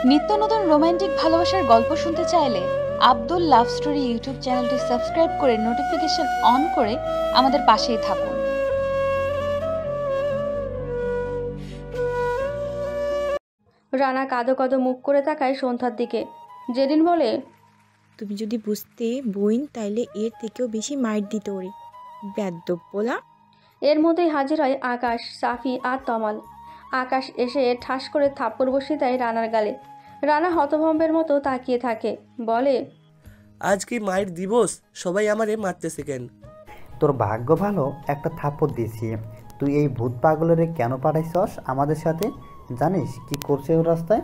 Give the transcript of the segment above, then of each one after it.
নিত্য নতুন রোমান্টিক ভালোবাসার গল্প শুনতে চাইলে আব্দুল লাভ স্টোরি ইউটিউব চ্যানেলটি সাবস্ক্রাইব করে নোটিফিকেশন অন করে আমাদের পাশেই থাকুন। রানা কাঁদো কাঁদো মুখ করে তাকায় সন্ধ্যার দিকে। জেরিন বলে, তুমি যদি বুঝতে বইন তাইলে এর থেকেও বেশি মাইর দিতে ওরে, বেদ্যপ বলা। এর মধ্যেই হাজির হয় আকাশ, সাফি আর তমাল। আকাশ এসে ঠাস করে থাপ্পড় বসিয়ে দেয় রানার গালে। রানা হতভম্বের মতো তাকিয়ে থাকে, বলে, আজ কি মায়ের দিবস, সবাই আমারে মারতেছে কেন? তোর ভাগ্য ভালো একটা থাপ্পড় দিয়েছি। তুই এই ভূত পাগলের কেন পাঠাইছস আমাদের সাথে? জানিস কি করছে ও রাস্তায়?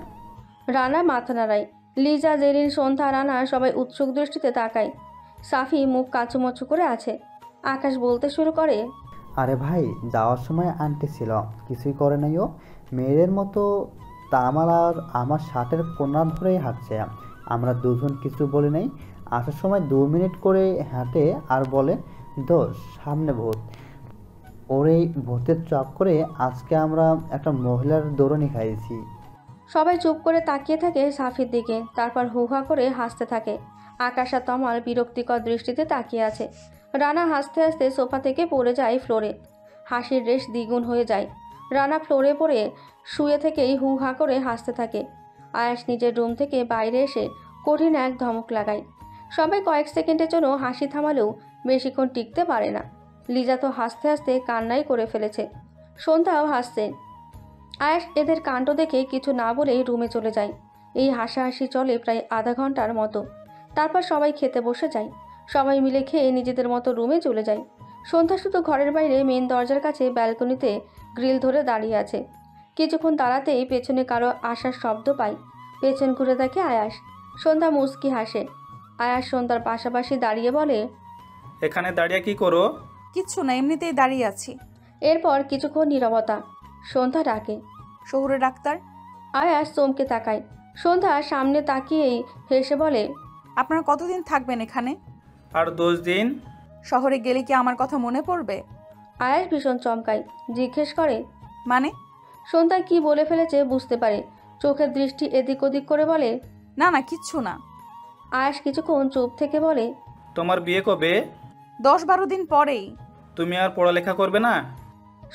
রানা মাথা নাড়ায়। লিজা, জেরিন, সন্ধ্যা, রানা সবাই উৎসুক দৃষ্টিতে তাকায়। সাফি মুখ কাচুমচু করে আছে। আকাশ বলতে শুরু করে, আরে ভাই, যাওয়ার সময় আন্টি ছিল, কিছুই করে নাই ও। মেয়েদের মতো তামাল আর আমার শার্টের কোনা ধরেই হাঁটছে। আমরা দুজন কিছু বলি নাই। আসার সময় 2 মিনিট করে হাঁটে আর বলে, দোষ সামনে ভূত। ওর এই ভূতের চপ করে আজকে আমরা একটা মহিলার দৌড়নি খাইয়েছি। সবাই চুপ করে তাকিয়ে থাকে সাফির দিকে, তারপর হুহা করে হাসতে থাকে। আকাশ আর তমাল বিরক্তিকর দৃষ্টিতে তাকিয়ে আছে। রানা হাসতে হাসতে সোফা থেকে পড়ে যায় ফ্লোরে। হাসির রেশ দ্বিগুণ হয়ে যায়। রানা ফ্লোরে পড়ে শুয়ে থেকেই হুহা করে হাসতে থাকে। আয়াস নিজের রুম থেকে বাইরে এসে কঠিন এক ধমক লাগায়। সবাই কয়েক সেকেন্ডের জন্য হাসি থামালেও বেশিক্ষণ টিকতে পারে না। লিজা তো হাসতে হাসতে কান্নাই করে ফেলেছে। সন্ধ্যাও হাসছে। আয়াস এদের কাণ্ড দেখে কিছু না বলেই রুমে চলে যায়। এই হাসাহাসি চলে প্রায় আধা ঘন্টার মতো। তারপর সবাই খেতে বসে যায়। সবাই মিলে খেয়ে নিজেদের মতো রুমে চলে যায়। সন্ধ্যা শুধু ঘরের বাইরে মেন দরজার কাছে ব্যালকনিতে গ্রিল ধরে দাঁড়িয়ে আছে। কিছুক্ষণ দাঁড়াতেই পেছনে কারো আসার শব্দ পায়। পেছন ঘুরে দেখে আয়াস। সন্ধ্যা মুচকি হাসে। আয়াস সন্ধ্যার পাশাপাশি দাঁড়িয়ে বলে, এখানে দাঁড়িয়ে কি করো? কিচ্ছু না, এমনিতেই দাঁড়িয়ে আছি। এরপর কিছুক্ষণ নীরবতা। সন্ধ্যা ডাকে, শহুরে ডাক্তার। আয়াস চমকে তাকায়। সন্ধ্যা সামনে তাকিয়েই হেসে বলে, আপনারা কতদিন থাকবেন এখানে? আর 10 দিন। শহরে গেলে কি আমার কথা মনে পড়বে? আয়াস ভীষণ চমকায়, জিজ্ঞেস করে, মানে? সন্ধ্যা কি বলে ফেলেছে বুঝতে পারে। চোখের দৃষ্টি এদিক ওদিক করে বলে, না না, কিচ্ছু না। আয়াস কিছুক্ষণ চুপ থেকে বলে, তোমার বিয়ে কবে? 10-12 দিন পরেই। তুমি আর পড়ালেখা করবে না?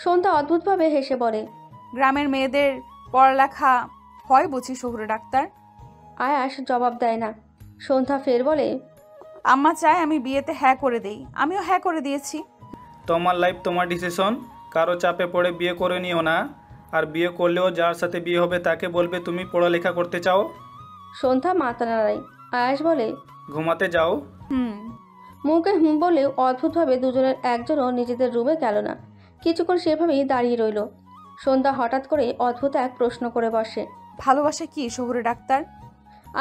সন্ধ্যা অদ্ভুতভাবে হেসে বলে, গ্রামের মেয়েদের পড়ালেখা হয় বুঝি শহুরে ডাক্তার? আয়াস জবাব দেয় না। সন্ধ্যা ফের বলে, আম্মা চায় আমি বিয়েতে হ্যাঁ করে দেই, আমিও হ্যাঁ করে দিয়েছি। তোমার লাইফ তোমার ডিসিশন, কারো চাপে পড়ে বিয়ে করে নিও না। আর বিয়ে করলেও যার সাথে বিয়ে হবে তাকে বলবে তুমি পড়ালেখা করতে চাও। সন্ধ্যা মাথা নাড়ায়। আয়াস বলে, ঘুমাতে যাও। মুখে হুম বলে অদ্ভুতভাবে দুজনের একজনও নিজেদের রুমে গেল না। কিছুক্ষণ সেভাবেই দাঁড়িয়ে রইল। সন্ধ্যা হঠাৎ করে অদ্ভুত এক প্রশ্ন করে বসে, ভালোবাসা কি শহুরে ডাক্তার?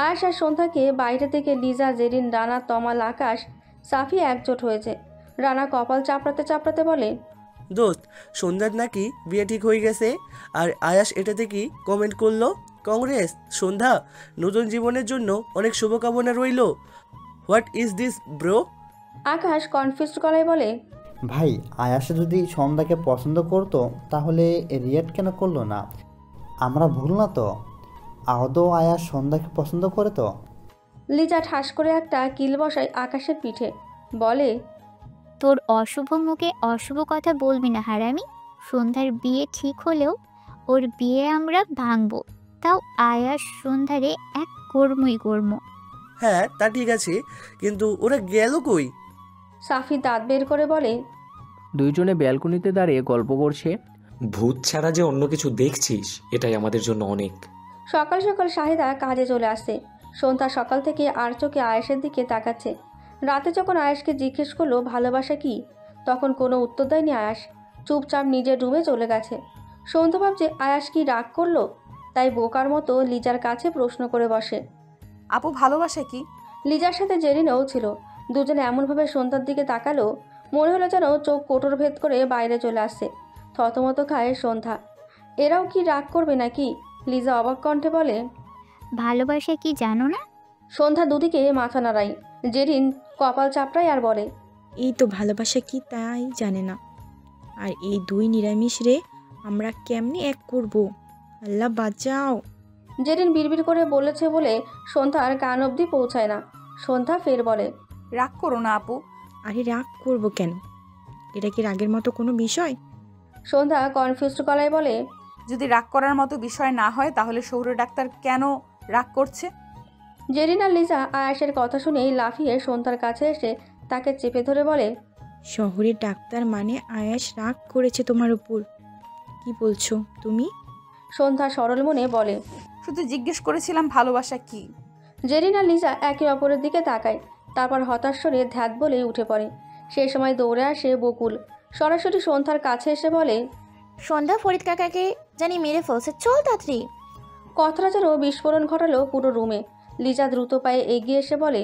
আয়াস আর সন্ধ্যাকে বাইরে থেকে লিজা, জেরিন, রানা, তমাল, আকাশ, সাফি একজোট হয়েছে। রানা কপাল চাপড়াতে চাপড়াতে বলে, দোস্ত, সন্ধ্যার নাকি বিয়ে ঠিক হয়ে গেছে। আর আয়াস এটাতে কি কমেন্ট করলো? কংগ্রেস সন্ধ্যা, নতুন জীবনের জন্য অনেক শুভকামনা রইল। What is this bro? Akash confused গলায় বলে, ভাই, আয়াসে যদি সন্ধ্যাকে পছন্দ করতো তাহলে রিয়েক্ট কেন করলো না? আমরা ভুল না তো? আদৌ আয়াস সন্ধ্যাকে পছন্দ করে তো? লিজা ঠাস করে একটা কিল বসায় আকাশের পিঠে, বলে, তোর অশুভ মুখে অশুভ কথা বলবি না হারামি। সন্ধ্যার বিয়ে ঠিক হলেও ওর বিয়ে আমরা ভাঙবো, তাও আয়াস সন্ধ্যারে এক কর্মই কর্ম। হ্যাঁ, তা ঠিক আছে, কিন্তু ওরা গেল কই? সাফি দাঁত বের করে বলে, দুইজনে ব্যালকনিতে দাঁড়িয়ে গল্প করছে। ভূত ছাড়া যে অন্য কিছু দেখছিস, এটাই আমাদের জন্য অনেক। সকাল সকাল শাহিদা কাজে চলে আসে। সন্ধ্যা সকাল থেকে আর চোখে আয়েশের দিকে তাকাচ্ছে। রাতে যখন আয়েশকে জিজ্ঞেস করলো ভালোবাসা কি, তখন কোনো উত্তর দেয়নি আয়াস। চুপচাপ নিজের রুমে চলে গেছে। সন্ধ্যা ভাবছে আয়াস কি রাগ করলো, তাই বোকার মতো লিজার কাছে প্রশ্ন করে বসে, আপু ভালোবাসা কি? লিজার সাথে জেরিনও ছিল। দুজনে এমনভাবে সন্ধ্যার দিকে তাকালো, মনে হলো যেন চোখ কোটর ভেদ করে বাইরে চলে আসছে। থতমত খায় সন্ধ্যা। এরাও কি রাগ করবে নাকি? লিজা অবাক কণ্ঠে বলে, ভালোবাসা কি জানো না? সন্ধ্যা দুদিকে মাথা নাড়ায়। জেরিন কপাল চাপড়ায় আর বলে, এই তো ভালোবাসা কি তাই জানে না। আর এই দুই নিরামিষ রে আমরা কেমনে এক করব? আল্লাহ বাঁচাও। জেরিন বিড়বিড় করে বলেছে বলে সন্ধ্যার কান অবধি পৌঁছায় না। সন্ধ্যা ফের বলে, রাগ করো না আপু। আরে রাগ করবো কেন? এটা কি রাগের মতো কোনো বিষয়? সন্ধ্যা কনফিউজড গলায় বলে, যদি রাগ করার মতো বিষয় না হয় তাহলে শহুরে ডাক্তার কেন রাগ করছে? জেরিন আর লিজা আয়াসের কথা শুনেই লাফিয়ে সন্ধ্যার কাছে এসে তাকে চেপে ধরে বলে, শহরের ডাক্তার মানে আয়াস রাগ করেছে তোমার উপর? কি বলছো তুমি? সন্ধ্যা সরল মনে বলে, শুধু জিজ্ঞেস করেছিলাম ভালোবাসা কি। জেরিন আর লিজা একে অপরের দিকে তাকায়, তারপর হতাশ স্বরে ধ্যাত বলেই উঠে পড়ে। সেই সময় দৌড়ে আসে বকুল, সরাসরি সন্ধ্যার কাছে এসে বলে, সন্ধ্যা ফরিদ কাকাকে জানি মেরে ফেলছে, চল তাড়াতাড়ি। কথাটা যেন বিস্ফোরণ ঘটালো পুরো রুমে। লিজা দ্রুত পায়ে এগিয়ে এসে বলে,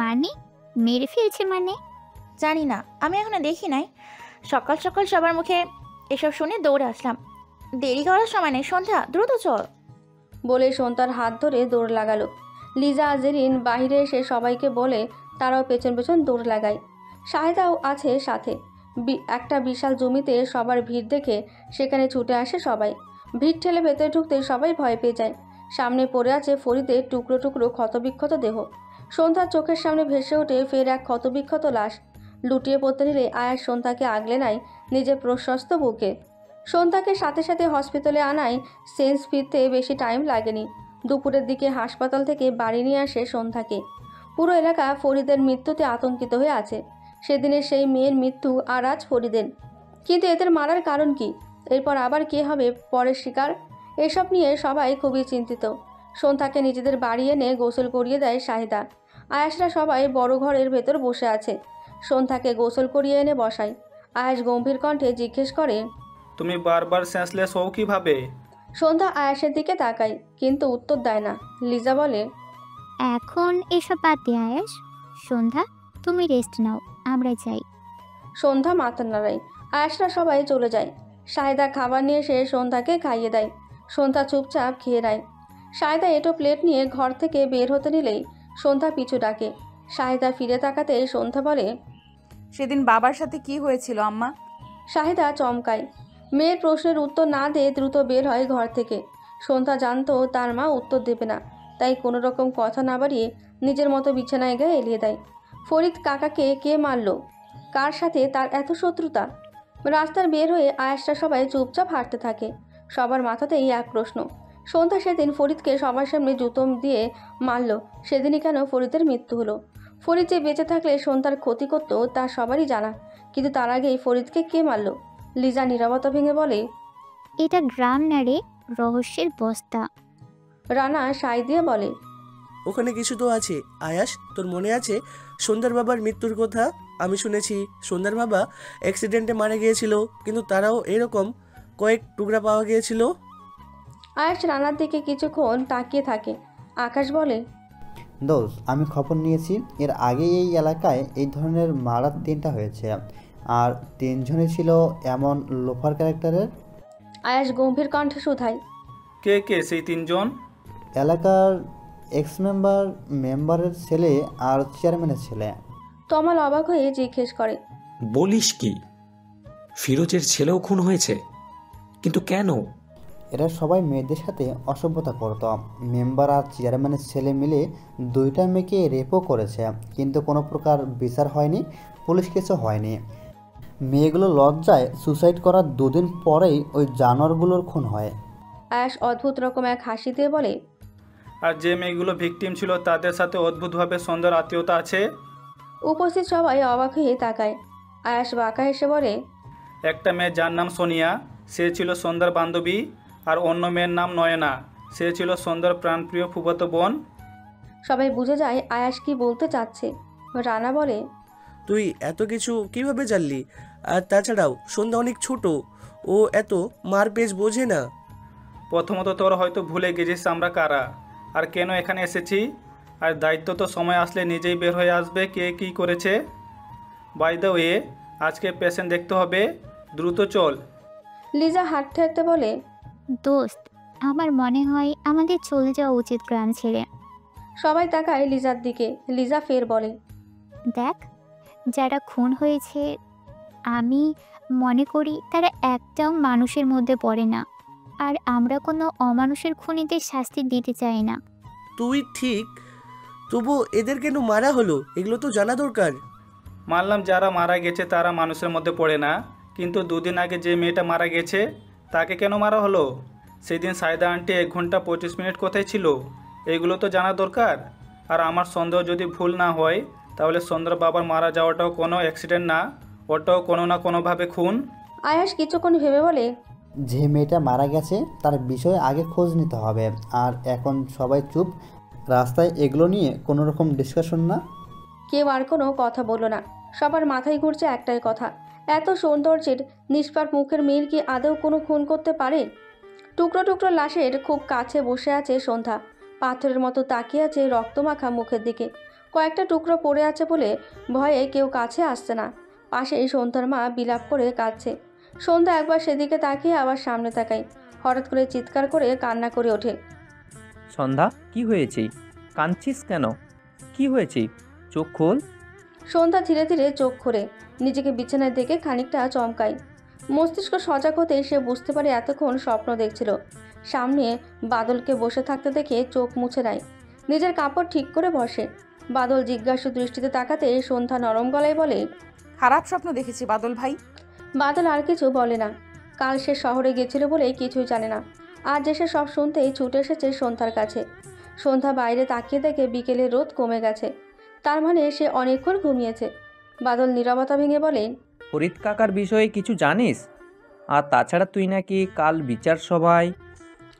মানে মেরে ফেলছে মানে? জানি না, আমি এখনো দেখি নাই। সকাল সকাল সবার মুখে এসব শুনে দৌড়ে আসলাম। দেরি করার সময় নেই, সন্ধ্যা দ্রুত চল। বলে সন্ধ্যার হাত ধরে দৌড় লাগালো। লিজা আর জেরিন বাইরে এসে সবাইকে বলে তারাও পেছন পেছন দৌড় লাগায়। শাহেদাও আছে সাথে। একটা বিশাল জমিতে সবার ভিড় দেখে সেখানে ছুটে আসে সবাই। ভিড় ঠেলে ভেতরে ঢুকতে সবাই ভয় পেয়ে যায়। সামনে পড়ে আছে ফরিদের টুকরো টুকরো ক্ষতবিক্ষত দেহ। সন্ধ্যার চোখের সামনে ভেসে ওঠে ফের এক ক্ষতবিক্ষত লাশ। লুটিয়ে পড়তে নিলে আয়াস সন্ধ্যাকে আগলে নেয় নিজের প্রশস্ত বুকে। সন্ধ্যাকে সাথে সাথে হসপিটালে আনায় সেন্স ফিরতে বেশি টাইম লাগেনি। দুপুরের দিকে হাসপাতাল থেকে বাড়ি নিয়ে আসে সন্ধ্যাকে। পুরো এলাকা ফরিদের মৃত্যুতে আতঙ্কিত হয়ে আছে। সেদিনের সেই মেয়ের মৃত্যু আর আজ ফরিদের। কিন্তু এদের মারার কারণ কি? এরপর আবার কে হবে পরের শিকার? এসব নিয়ে সবাই খুবই চিন্তিত। সন্ধ্যাকে নিজেদের বাড়ি এনে গোসল করিয়ে দেয় শাহিদা। আয়াসরা সবাই বড় ঘরের ভেতর বসে আছে। সন্ধ্যাকে গোসল করিয়ে এনে বসায়। আয়াস গম্ভীর কণ্ঠে জিজ্ঞেস করে, তুমি বারবার সেন্সলেস হও কিভাবে? সন্ধ্যা আয়াসের দিকে তাকায় কিন্তু উত্তর দেয় না। লিজা বলে, এখন এসব বাদ দে আয়াস। সন্ধ্যা তুমি রেস্ট নাও, আমরা যাই। সন্ধ্যা মাথা নাড়ায়। আয়াসরা সবাই চলে যায়। শাহিদা খাবার নিয়ে এসে সন্ধ্যাকে খাইয়ে দেয়। সন্ধ্যা চুপচাপ খেয়ে নেয়। শাহিদা এটো প্লেট নিয়ে ঘর থেকে বের হতে নিলেই সন্ধ্যা পিছু ডাকে। শাহিদা ফিরে তাকাতে সন্ধ্যা বলে, সেদিন বাবার সাথে কি হয়েছিল আম্মা? শাহিদা চমকায়। মেয়ের প্রশ্নের উত্তর না দিয়ে দ্রুত বের হয় ঘর থেকে। সন্ধ্যা জানতো তার মা উত্তর দেবে না, তাই কোনো রকম কথা না বাড়িয়ে নিজের মতো বিছানায় গিয়ে এলিয়ে দেয়। ফরিদ কাকাকে কে মারল? কার সাথে তার এত শত্রুতা? রাস্তার বের হয়ে আয়াসরা সবাই চুপচাপ হাঁটতে থাকে। সবার মাথাতেই এক প্রশ্ন, সন্ধ্যা সেদিন ফরিদকে সবার সামনে জুতো দিয়ে মারল, সেদিনই কেন ফরিদের মৃত্যু হলো? ফরিদ যে বেঁচে থাকলে সন্ধ্যার ক্ষতি করতো তা সবারই জানা, কিন্তু তার আগেই ফরিদকে কে মারল? লিজা নীরবতা ভেঙে বলে, এটা গ্রাম না রে, রহস্যের বস্তা। রানা সাই দিয়ে বলে, ওখানে কিছু তো আছে। আয়াস, তোর মনে আছে সন্ধ্যার বাবার মৃত্যুর কথা? আমি শুনেছি সন্ধ্যার বাবা অ্যাক্সিডেন্টে মারা গিয়েছিল, কিন্তু তারাও এরকম কয়েক টুকরা পাওয়া গিয়েছিল। আয়াস রানার দিকে কিছুক্ষণ তাকিয়ে থাকে। আকাশ বলে, দোস্ত, আমি খবর নিয়েছি এর আগে এই এলাকায় এই ধরনের মারা 3টা হয়েছে, আর 3জনই ছিল এমন লোফার ক্যারেক্টারের। আয়াস গম্ভীর কণ্ঠে শুধায়, কে কে সেই 3জন? এলাকার এক্স মেম্বারের ছেলে আর চেয়ারম্যানের ছেলে। তমাল অবাক হয়ে জিজ্ঞেস করে, বলিস কি? ফিরোজের ছেলেও খুন হয়েছে? কিন্তু কেন? এরা সবাই মেয়েদের সাথে অসভ্যতা করত। মেম্বার আর চেয়ারম্যানের ছেলে মিলে 2টা মেয়েকে রেপও করেছে, কিন্তু কোনো প্রকার বিচার হয়নি, পুলিশ কিছু হয়নি। মেয়েগুলো লজ্জায় সুসাইড করার 2 দিন পরেই ওই জানোয়ারগুলোর খুন হয়। আয়াস অদ্ভুত রকম এক হাসি দিয়ে বলে, আর যে মেয়েগুলো ভিকটিম ছিল তাদের সাথে অদ্ভুতভাবে সন্ধ্যার আত্মীয়তা আছে। উপস্থিত সবাই অবাক হয়ে তাকায়। আয়াস বাঁকা হেসে বলে, একটা মেয়ে যার নাম সোনিয়া, সে ছিল সন্ধ্যার বান্ধবী, আর অন্য মেয়ের নাম নয়না, সে ছিল সন্ধ্যার প্রাণপ্রিয় ফুফাতো বোন। সবাই বুঝে যায় আয়াস কি বলতে চাচ্ছে। রানা বলে, তুই এত কিছু কিভাবে জানলি? আর তাছাড়াও সন্ধ্যা অনেক ছোট, ও এত মারপেজ বোঝে না। প্রথমত তোর হয়তো ভুলে গেছিস আমরা কারা আর কেন এখানে এসেছি, আর দায়িত্ব তো সময় আসলে নিজেই বের হয়ে আসবে কে কী করেছে। বাই দ্য ওয়ে, আজকে পেশেন্ট দেখতে হবে, দ্রুত চল। লিজা হাঁটতে হাঁটতে বলে, দোস্ত, আমার মনে হয় আমাদের চলে যাওয়া উচিত গ্রাম ছেড়ে। সবাই তাকায় লিজার দিকে। লিজা ফের বলে, দেখ, যারা খুন হয়েছে আমি মনে করি তারা একটাও মানুষের মধ্যে পড়ে না। আর আমরা কোনো অমানুষের খুনিদের শাস্তি দিতে চাই না। তুই ঠিক, তবু এদের কেন মারা হলো এগুলো তো জানা দরকার। মানলাম যারা মারা গেছে তারা মানুষের মধ্যে পড়ে না, কিন্তু 2 দিন আগে যে মেয়েটা মারা গেছে তাকে কেন মারা হলো? সেদিন সাইদা আন্টি 1 ঘন্টা 25 মিনিট কোথায় ছিল? এগুলো তো জানা দরকার। আর আমার সন্দেহ যদি ভুল না হয় তাহলে সন্ধ্যার বাবার মারা যাওয়াটাও কোনো অ্যাক্সিডেন্ট না, ওটাও কোনো না কোনোভাবে খুন। আয়াস কিছুক্ষণ ভেবে বলে, যে মেয়েটা মারা গেছে তার বিষয়ে আগে খোঁজ নিতে হবে। আর এখন সবাই চুপ, রাস্তায় এগুলো নিয়ে কোনো রকম ডিসকাশন না। কেউ আর কোনো কথা বলল না। সবার মাথায় ঘুরছে একটাই কথা, এত সৌন্দর্যের নিষ্পাপ মুখের মেয়ের কি আদৌ কোনো খুন করতে পারে? টুকরো টুকরো লাশের খুব কাছে বসে আছে সন্ধ্যা, পাথরের মতো তাকিয়ে আছে রক্তমাখা মুখের দিকে। কয়েকটা টুকরো পড়ে আছে বলে ভয়ে কেউ কাছে আসছে না। পাশেই সন্ধ্যার মা বিলাপ করে কাঁদছে। সন্ধ্যা একবার সেদিকে তাকিয়ে আবার সামনে তাকায়, হঠাৎ করে চিৎকার করে কান্না করে ওঠে। সন্ধ্যা, কি হয়েছে? কাঁদছিস কেন? কি হয়েছে? চোখ খোল। সন্ধ্যা ধীরে ধীরে চোখ খুলে নিজেকে বিছানায় দেখে খানিকটা চমকায়। মস্তিষ্ক সজাগ হতে সে বুঝতে পারে এতক্ষণ স্বপ্ন দেখছিল। সামনে বাদলকে বসে থাকতে দেখে চোখ মুছে নেয়, নিজের কাপড় ঠিক করে বসে। বাদল জিজ্ঞাসু দৃষ্টিতে তাকাতে সন্ধ্যা নরম গলায় বলে, খারাপ স্বপ্ন দেখেছি বাদল ভাই। বাদল আর কিছু বলে না। কাল সে শহরে গেছিল বলে কিছুই জানে না। আজ এসে সব শুনতেই ছুটে এসেছে সন্ধ্যার কাছে। সন্ধ্যা বাইরে তাকিয়ে দেখে বিকেলে রোদ কমে গেছে, তার মানে সে অনেকক্ষণ ঘুমিয়েছে। বাদল নীরবতা ভেঙে বলে, ফরিদ কাকার বিষয়ে কিছু জানিস? আর তাছাড়া তুই নাকি কাল বিচার সভায়।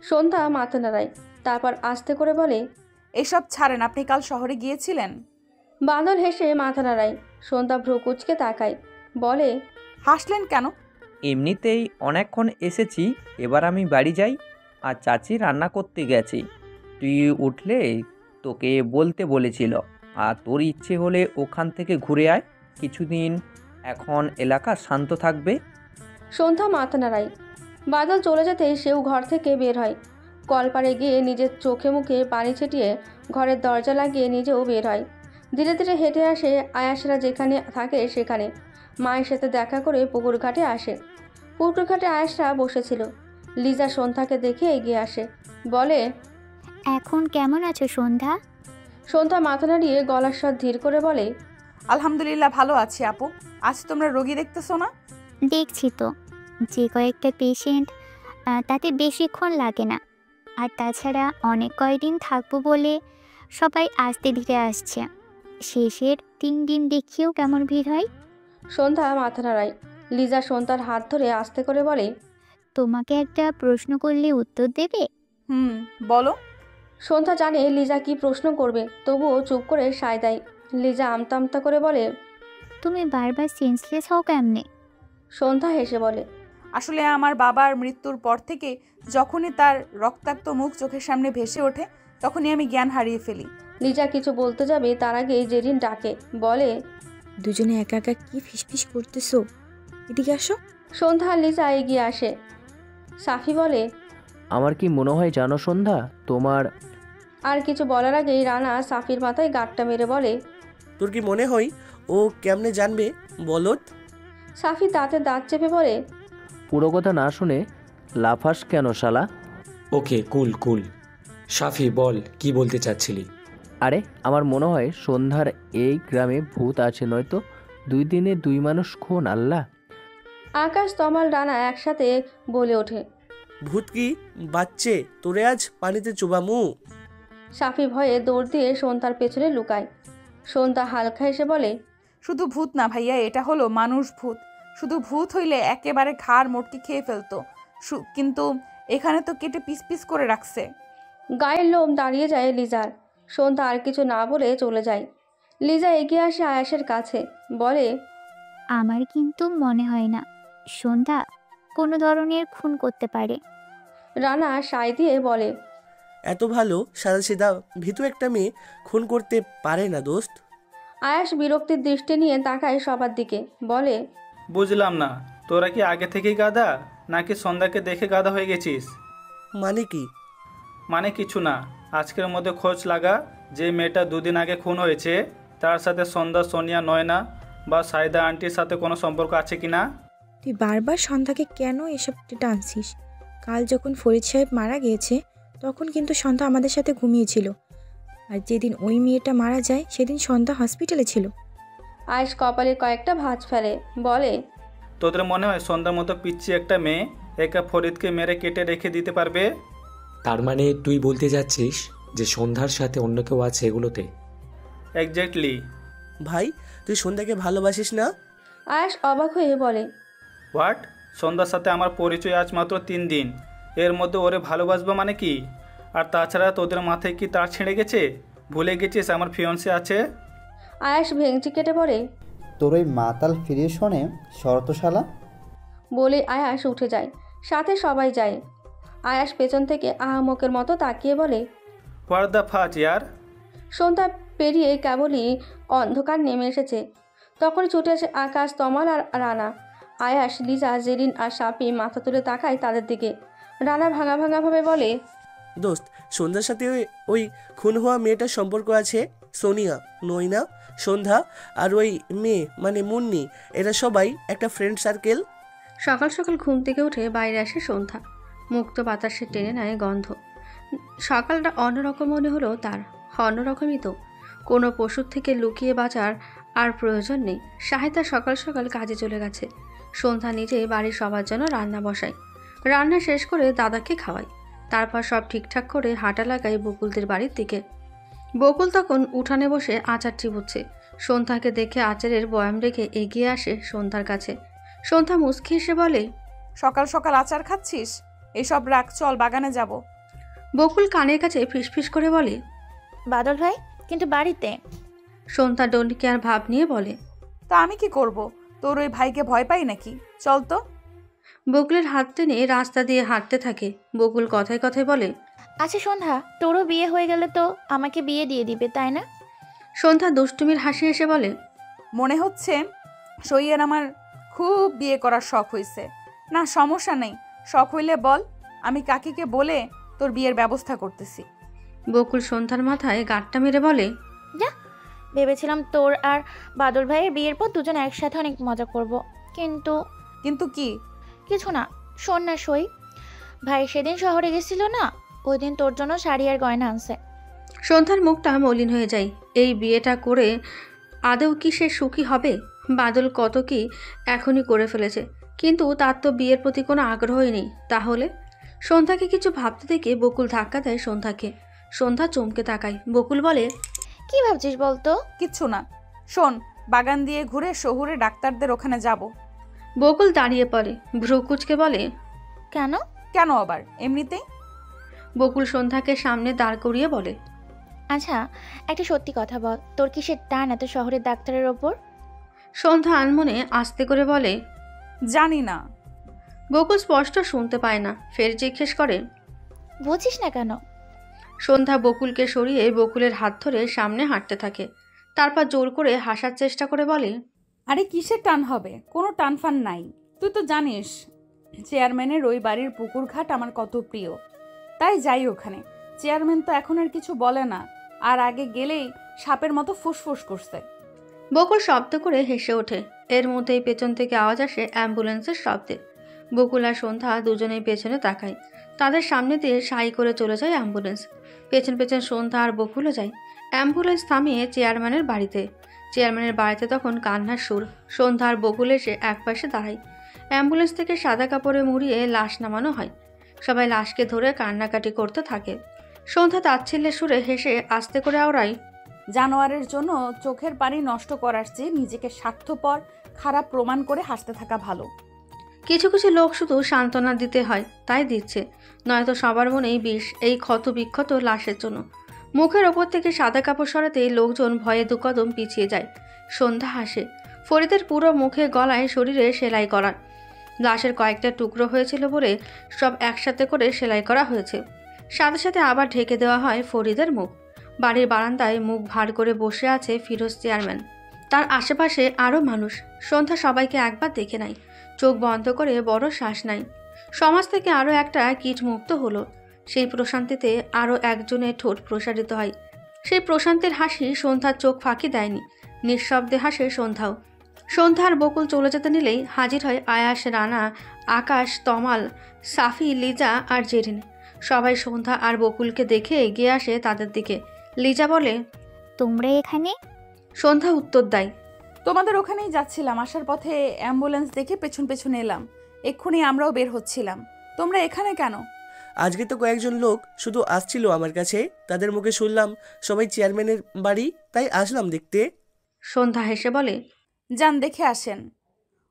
সন্ধ্যা মাথা নাড়ায়, তারপর আস্তে করে বলে, এসব ছাড়েন, আপনি কাল শহরে গিয়েছিলেন? বাদল হেসে মাথা নাড়ায়। সন্ধ্যা ভ্রু কুঁচকে তাকায়, বলে, হাসলেন কেন? এমনিতেই অনেকক্ষণ এসেছি, এবার আমি বাড়ি যাই। আর চাচি রান্না করতে গেছে, তুই উঠলে তোকে বলতে বলেছিল। আর তোর ইচ্ছে হলে ওখান থেকে ঘুরে আয় কিছুদিন, এখন এলাকা শান্ত থাকবে। সন্ধ্যা মাথা নাড়ায়। বাদল চলে যেতেই সেও ঘর থেকে বের হয়। কলপাড়ে গিয়ে নিজের চোখে মুখে পানি ছিটিয়ে ঘরের দরজা লাগিয়ে নিজেও বের হয়। ধীরে ধীরে হেঁটে আসে আয়াসেরা যেখানে থাকে সেখানে। মায়ের সাথে দেখা করে পুকুর ঘাটে আসে। পুকুর ঘাটে আয়াসরা বসেছিল। লিজা সন্ধ্যাকে দেখে এগিয়ে আসে, বলে, এখন কেমন আছো সন্ধ্যা? সন্ধ্যা মাথা নাড়িয়ে গলার স্বর ধীর করে বলে, আলহামদুলিল্লাহ ভালো আছি আপু। আজ তোমরা রোগী দেখতেছো না? দেখছি তো, যে কয়েকটা পেশেন্ট, তাতে বেশিক্ষণ লাগে না। আর তাছাড়া অনেক কয়দিন থাকবো বলে সবাই আস্তে ধীরে আসছে। শেষের 3 দিন দেখিও কেমন ভিড় হয়। সন্ধ্যা মাথা নাড়ায়। লিজা সন্ধ্যার হাত ধরে আস্তে করে বলে, তোমাকে একটা প্রশ্ন করলে উত্তর দেবে? বলো। সন্ধ্যা জানে লিজা কি প্রশ্ন করবে, তবুও চুপ করে সায় দেয়। লিজা আমতা আমতা করে বলে, তুমি বারবার সেন্সলেস হও কেমনে? সন্ধ্যা হেসে বলে, আসলে আমার বাবার মৃত্যুর পর থেকে যখনই তার রক্তাক্ত মুখ চোখের সামনে ভেসে ওঠে তখনই আমি জ্ঞান হারিয়ে ফেলি। লিজা কিছু বলতে যাবে তার আগে জেরিন ডাকে, বলে, দুজনে একা একা কি ফিসফিস করতেছো, এদিকে আসো। সন্ধ্যা আর লিজা এগিয়ে আসে। সাফি বলে, আমার কি মনে হয় জানো সন্ধ্যা, তোমার। আর কিছু বলার আগেই রানা সাফির মাথায় গাঁটটা মেরে বলে, তোর কি মনে হয় ও কেমনে জানবে বলত? সাফি দাঁতে দাঁত চেপে বলে, পুরো কথা না শুনে লাফাস কেন শালা? ওকে কুল কুল। সাফি বল, কি বলতে চাচ্ছিলি? আরে আমার মনে হয় সন্ধ্যার এই গ্রামে ভূত আছে, নয়তো 2 দিনে 2 মানুষ খুন। আল্লাহ। আকাশ, তমাল, রানা একসাথে বলে ওঠে, ভূত কি বাচ্চে তোরে আজ পানিতে চুবামু। সাফি ভয়ে দৌড় দিয়ে সন্ধ্যার পেছনে লুকায়। সন্ধ্যা হালকা এসে বলে, শুধু ভূত না ভাইয়া, এটা হলো মানুষ ভূত। শুধু ভূত হইলে একেবারে ঘাড় মোটকে খেয়ে ফেলতো, কিন্তু এখানে তো কেটে পিস পিস করে রাখছে। গায়ের লোম দাঁড়িয়ে যায় লিজার। সন্ধ্যা আর কিছু না বলে চলে যায়। লিজা এগিয়ে আসে আয়াসের কাছে, বলে, আমার কিন্তু মনে হয় না সন্ধ্যা কোনো ধরনের খুন করতে পারে। রানা সায় দিয়ে বলে, এত ভালো সাদাসিধা ভীতু একটা মেয়ে খুন করতে পারে না দোস্ত। আয়াস বিরক্তির দৃষ্টি নিয়ে তাকায় সবার দিকে, বলে, বুঝলাম না, তোরা কি আগে থেকেই গাধা নাকি সন্ধ্যাকে দেখে গাধা হয়ে গেছিস? মানে কি? মানে কিছু না, আজকের মধ্যে খোঁজ লাগা যে মেয়েটা 2 দিন আগে খুন হয়েছে তার সাথে সন্ধ্যা, সোনিয়া, নয়না বা সাইদা আন্টির সাথে কোনো সম্পর্ক আছে কি না। তুই বারবার সন্ধ্যাকে কেন এসব টানছিস? কাল যখন ফরিদ সাহেব মারা গিয়েছে তখন কিন্তু সন্ধ্যা আমাদের সাথে ঘুমিয়েছিল, আর যেদিন ওই মেয়েটা মারা যায় সেদিন সন্ধ্যা হসপিটালে ছিল। আয়েশ কপালে কয়েকটা ভাঁজ ফেলে, বলে, তোদের মনে হয় সন্ধ্যার মতো পিচ্ছি একটা মেয়ে একা ফরিদকে মেরে কেটে রেখে দিতে পারবে? তার মানে তুই বলতে যাচ্ছিস যে সন্ধ্যার সাথে অন্য কেউ আছে এগুলোতে? এক্স্যাক্টলি। ভাই তুই সন্ধ্যাকে ভালোবাসিস না? আয়েশ অবাক হয়ে বলে, হোয়াট? সন্ধ্যার সাথে আমার পরিচয় আজ মাত্র 3 দিন, এর মধ্যে ওরে ভালোবাসবো মানে কি? আর তাছাড়া তোদের মাথায় কি তার ছিঁড়ে গেছে? ভুলে গেছিস আমার ফিয়ন্সে আছে? আয়েশ ভেঙচি কেটে পড়ে, তোর ওই মাতাল ফিরে শোনে শরতশালা। বলে আয়াস উঠে যায়, সাথে সবাই যায়। আয়াস পেছন থেকে আহামকের মতো তাকিয়ে বলে, হোয়াট দ্য ফাজ ইয়ার? সন্ধ্যা পেরিয়ে কেবলই অন্ধকার নেমে এসেছে। তখন ছুটে আসে আকাশ, তমাল আর রানা। আয়াস, লিজা, জেরিন আর সাপি মাথা তুলে তাকায় তাদের দিকে। রানা ভাঙা ভাঙাভাবে বলে, দোস্ত, সন্ধ্যার সাথে ওই খুন হওয়া মেয়েটার সম্পর্ক আছে। সোনিয়া, নয়না, সন্ধ্যা আর ওই মেয়ে মানে মুন্নি, এরা সবাই একটা ফ্রেন্ড সার্কেল। সকাল সকাল ঘুম থেকে উঠে বাইরে আসে সন্ধ্যা। মুক্ত বাতাসে টেনে নেয় গন্ধ। সকালটা অন্যরকম মনে হলো তার। অন্যরকমই তো, কোনো পশুর থেকে লুকিয়ে বাঁচার আর প্রয়োজন নেই। সাহিতা সকাল সকাল কাজে চলে গেছে। সন্ধ্যা নিজে বাড়ির সবার জন্য রান্না বসায়। রান্না শেষ করে দাদাকে খাওয়ায়। তারপর সব ঠিকঠাক করে হাঁটা লাগায় বকুলদের বাড়ির দিকে। বকুল তখন উঠানে বসে আচার চিবুচ্ছে। সন্ধ্যাকে দেখে আচারের বয়াম রেখে এগিয়ে আসে সন্ধ্যার কাছে। সন্ধ্যা মুচকি এসে বলে, সকাল সকাল আচার খাচ্ছিস? এসব রাখ, চল বাগানে যাব। বকুল কানের কাছে ফিসফিস করে বলে, বাদল ভাই কিন্তু বাড়িতে। সন্ধ্যা ডন্ডিকে আর ভাব নিয়ে বলে, তা আমি কি করব? তোর ওই ভাইকে ভয় পাই নাকি? চল তো। বকুলের হাত টেনে রাস্তা দিয়ে হাঁটতে থাকে। বকুল কথায় কথায় বলে, আচ্ছা সন্ধ্যা, তোরও বিয়ে হয়ে গেলে তো আমাকে বিয়ে দিয়ে দিবে, তাই না? সন্ধ্যা দুষ্টুমির হাসি এসে বলে, মনে হচ্ছে সইয়ের আমার খুব বিয়ে করার শখ হয়েছে। না সমস্যা নেই, শখ হইলে বল, আমি কাকিকে বলে তোর বিয়ের ব্যবস্থা করতেছি। বকুল সন্ধ্যার মাথায় গাঁটটা মেরে বলে, যা, ভেবেছিলাম তোর আর বাদল ভাইয়ের বিয়ের পর দুজন একসাথে অনেক মজা করব, কিন্তু কিন্তু কি? কিছু না। শোন না সই, ভাই সেদিন শহরে গেছিল না, ওই দিন তোর জন্য শাড়ি আর গয়না আনছে। সন্ধ্যার মুখটা মলিন হয়ে যায়। এই বিয়েটা করে আদৌ কি সে সুখী হবে? বাদল কত কি এখনই করে ফেলেছে, কিন্তু তার তো বিয়ের প্রতি কোনো আগ্রহই নেই। তাহলে সন্ধ্যাকে কিছু ভাবতে দেখে বকুল ধাক্কা দেয় সন্ধ্যাকে। সন্ধ্যা চমকে তাকায়। বকুল বলে, কি ভাবছিস বলতো? কিচ্ছু না। শোন, বাগান দিয়ে ঘুরে শহুরে ডাক্তারদের ওখানে যাব। বকুল দাঁড়িয়ে পড়ে, ভ্রু কুচকে বলে, কেন? কেন আবার? এমনিতেই। বকুল সন্ধ্যাকে সামনে দাঁড় করিয়ে বলে, আচ্ছা একটা সত্যি কথা বল, তোর কিসের টান এত শহরের ডাক্তারের ওপর? সন্ধ্যা আনমনে আস্তে করে বলে, জানি না। বকুল স্পষ্ট শুনতে পায় না, ফের জিজ্ঞেস করে, বুঝিস না কেন? সন্ধ্যা বকুলকে সরিয়ে বকুলের হাত ধরে সামনে হাঁটতে থাকে। তারপর জোর করে হাসার চেষ্টা করে বলে, আরে কিসের টান হবে? কোনো টান ফান নাই। তুই তো জানিস চেয়ারম্যানের ওই বাড়ির পুকুর ঘাট আমার কত প্রিয়, তাই যাই ওখানে। চেয়ারম্যান তো এখন আর কিছু বলে না, আর আগে গেলেই সাপের মতো ফুসফুস করছে। বকুল শব্দ করে হেসে ওঠে। এর মধ্যেই পেছন থেকে আওয়াজ আসে অ্যাম্বুলেন্সের শব্দে। বকুল আর সন্ধ্যা দুজনেই পেছনে তাকায়। তাদের সামনে দিয়ে সাই করে চলে যায় অ্যাম্বুলেন্স। পেছন পেছন সন্ধ্যা আর বকুলও যায়। অ্যাম্বুলেন্স থামিয়ে চেয়ারম্যানের বাড়িতে। চেয়ারম্যানের বাড়িতে তখন কান্নার সুর। সন্ধ্যা আর বকুল এসে একপাশে দাঁড়ায়। অ্যাম্বুলেন্স থেকে সাদা কাপড়ে মুড়িয়ে লাশ নামানো হয়। সবাই লাশকে ধরে কান্নাকাটি করতে থাকে। সন্ধ্যা তাচ্ছিল্যের সুরে হেসে আস্তে করে আওড়ায়, জানোয়ারের জন্য চোখের পানি নষ্ট করার চেয়ে নিজেকে স্বার্থপর খারাপ প্রমাণ করে হাসতে থাকা ভালো। কিছু কিছু লোক শুধু সান্ত্বনা দিতে হয়, তাই দিচ্ছে, নয়তো সবার মনেই বিষ এই ক্ষত বিক্ষত লাশের জন্য। মুখের ওপর থেকে সাদা কাপড় সরাতে লোকজন ভয়ে দুকদম পিছিয়ে যায়। সন্ধ্যা হাসে। ফরিদের পুরো মুখে গলায় শরীরে সেলাই করা। লাশের কয়েকটা টুকরো হয়েছিল বলে সব একসাথে করে সেলাই করা হয়েছে। সাথে সাথে আবার ঢেকে দেওয়া হয় ফরিদের মুখ। বাড়ির বারান্দায় মুখ ভার করে বসে আছে ফিরোজ চেয়ারম্যান। তার আশেপাশে আরও মানুষ। সন্ধ্যা সবাইকে একবার দেখে নেয়, চোখ বন্ধ করে বড় শ্বাস নেয়। সমাজ থেকে আরও একটা কীট মুক্ত হলো। সেই প্রশান্তিতে আরও একজনের ঠোঁট প্রসারিত হয়। সেই প্রশান্তির হাসি সন্ধ্যার চোখ ফাঁকি দেয়নি। নিঃশব্দে হাসে সন্ধ্যাও। সন্ধ্যা আর বকুল চলে যেতে নিলেই হাজির হয় আয়াস, রানা, আকাশ, তমাল, সাফি, লিজা আর জেরিন। সবাই সন্ধ্যা আর বকুলকে দেখে এগিয়ে আসে তাদের দিকে। লিজা বলে, তোমরা এখানে? সন্ধ্যা উত্তর দেয়, তোমাদের ওখানেই যাচ্ছিলাম, আসার পথে অ্যাম্বুলেন্স দেখে পেছন পেছন এলাম, এক্ষুনি আমরাও বের হচ্ছিলাম। তোমরা এখানে কেন? আজকে তো কয়েকজন লোক শুধু আসছিল আমার কাছে, তাদের মুখে শুনলাম সবাই চেয়ারম্যানের বাড়ি, তাই আসলাম দেখতে। সন্ধ্যা হেসে বলে, যান দেখে আসেন।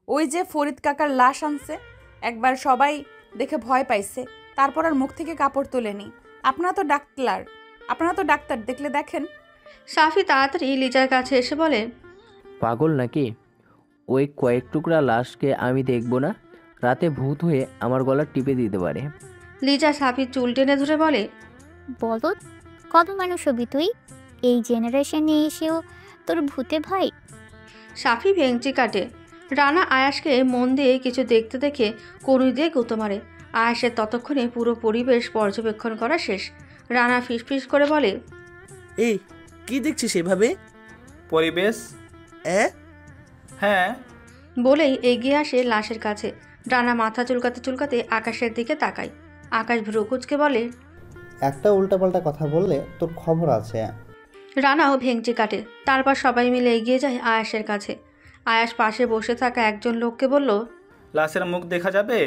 ওই যে ফরিদ কাকার লাশ আনছে, একবার সবাই দেখে ভয় পাইছে, তারপর আর মুখ থেকে কাপড় তোলেনি। আপনারা তো ডাক্তার, দেখলে দেখেন। সাফি তাড়াতাড়ি লিজার কাছে এসে বলে, পাগল নাকি? ওই কয়েক টুকরা লাশকে আমি দেখব না? রাতে ভূত হয়ে আমার গলা টিপে দিতে পারে। লিজা সাফির চুল টেনে ধরে বলে, বলো, কত মানুষ হবি তুই? এই জেনারেশনে এসেও তোর ভূতে ভয়? সাফি ভেঙচি কাটে। রানা আয়াসকে মন দিয়ে কিছু দেখতে দেখে কনুই দিয়ে গুঁতো মারে। আয়াসের ততক্ষণে পুরো পরিবেশ পর্যবেক্ষণ করা শেষ। রানা ফিসফিস করে বলে, এই কি দেখছিস এভাবে? পরিবেশ? হ্যাঁ। বলেই এগিয়ে আসে লাশের কাছে। রানা মাথা চুলকাতে চুলকাতে আকাশের দিকে তাকায়। আকাশ ভ্রুকুচকে বলে, একটা উল্টাপাল্টা কথা বললে তোর খবর আছে। রানাও ভেঙচি কাটে। তারপর সবাই মিলে এগিয়ে যায় আয়াসের কাছে। আয়াস পাশে বসে থাকা একজন লোককে বলল, লাশের মুখ দেখা যাবে?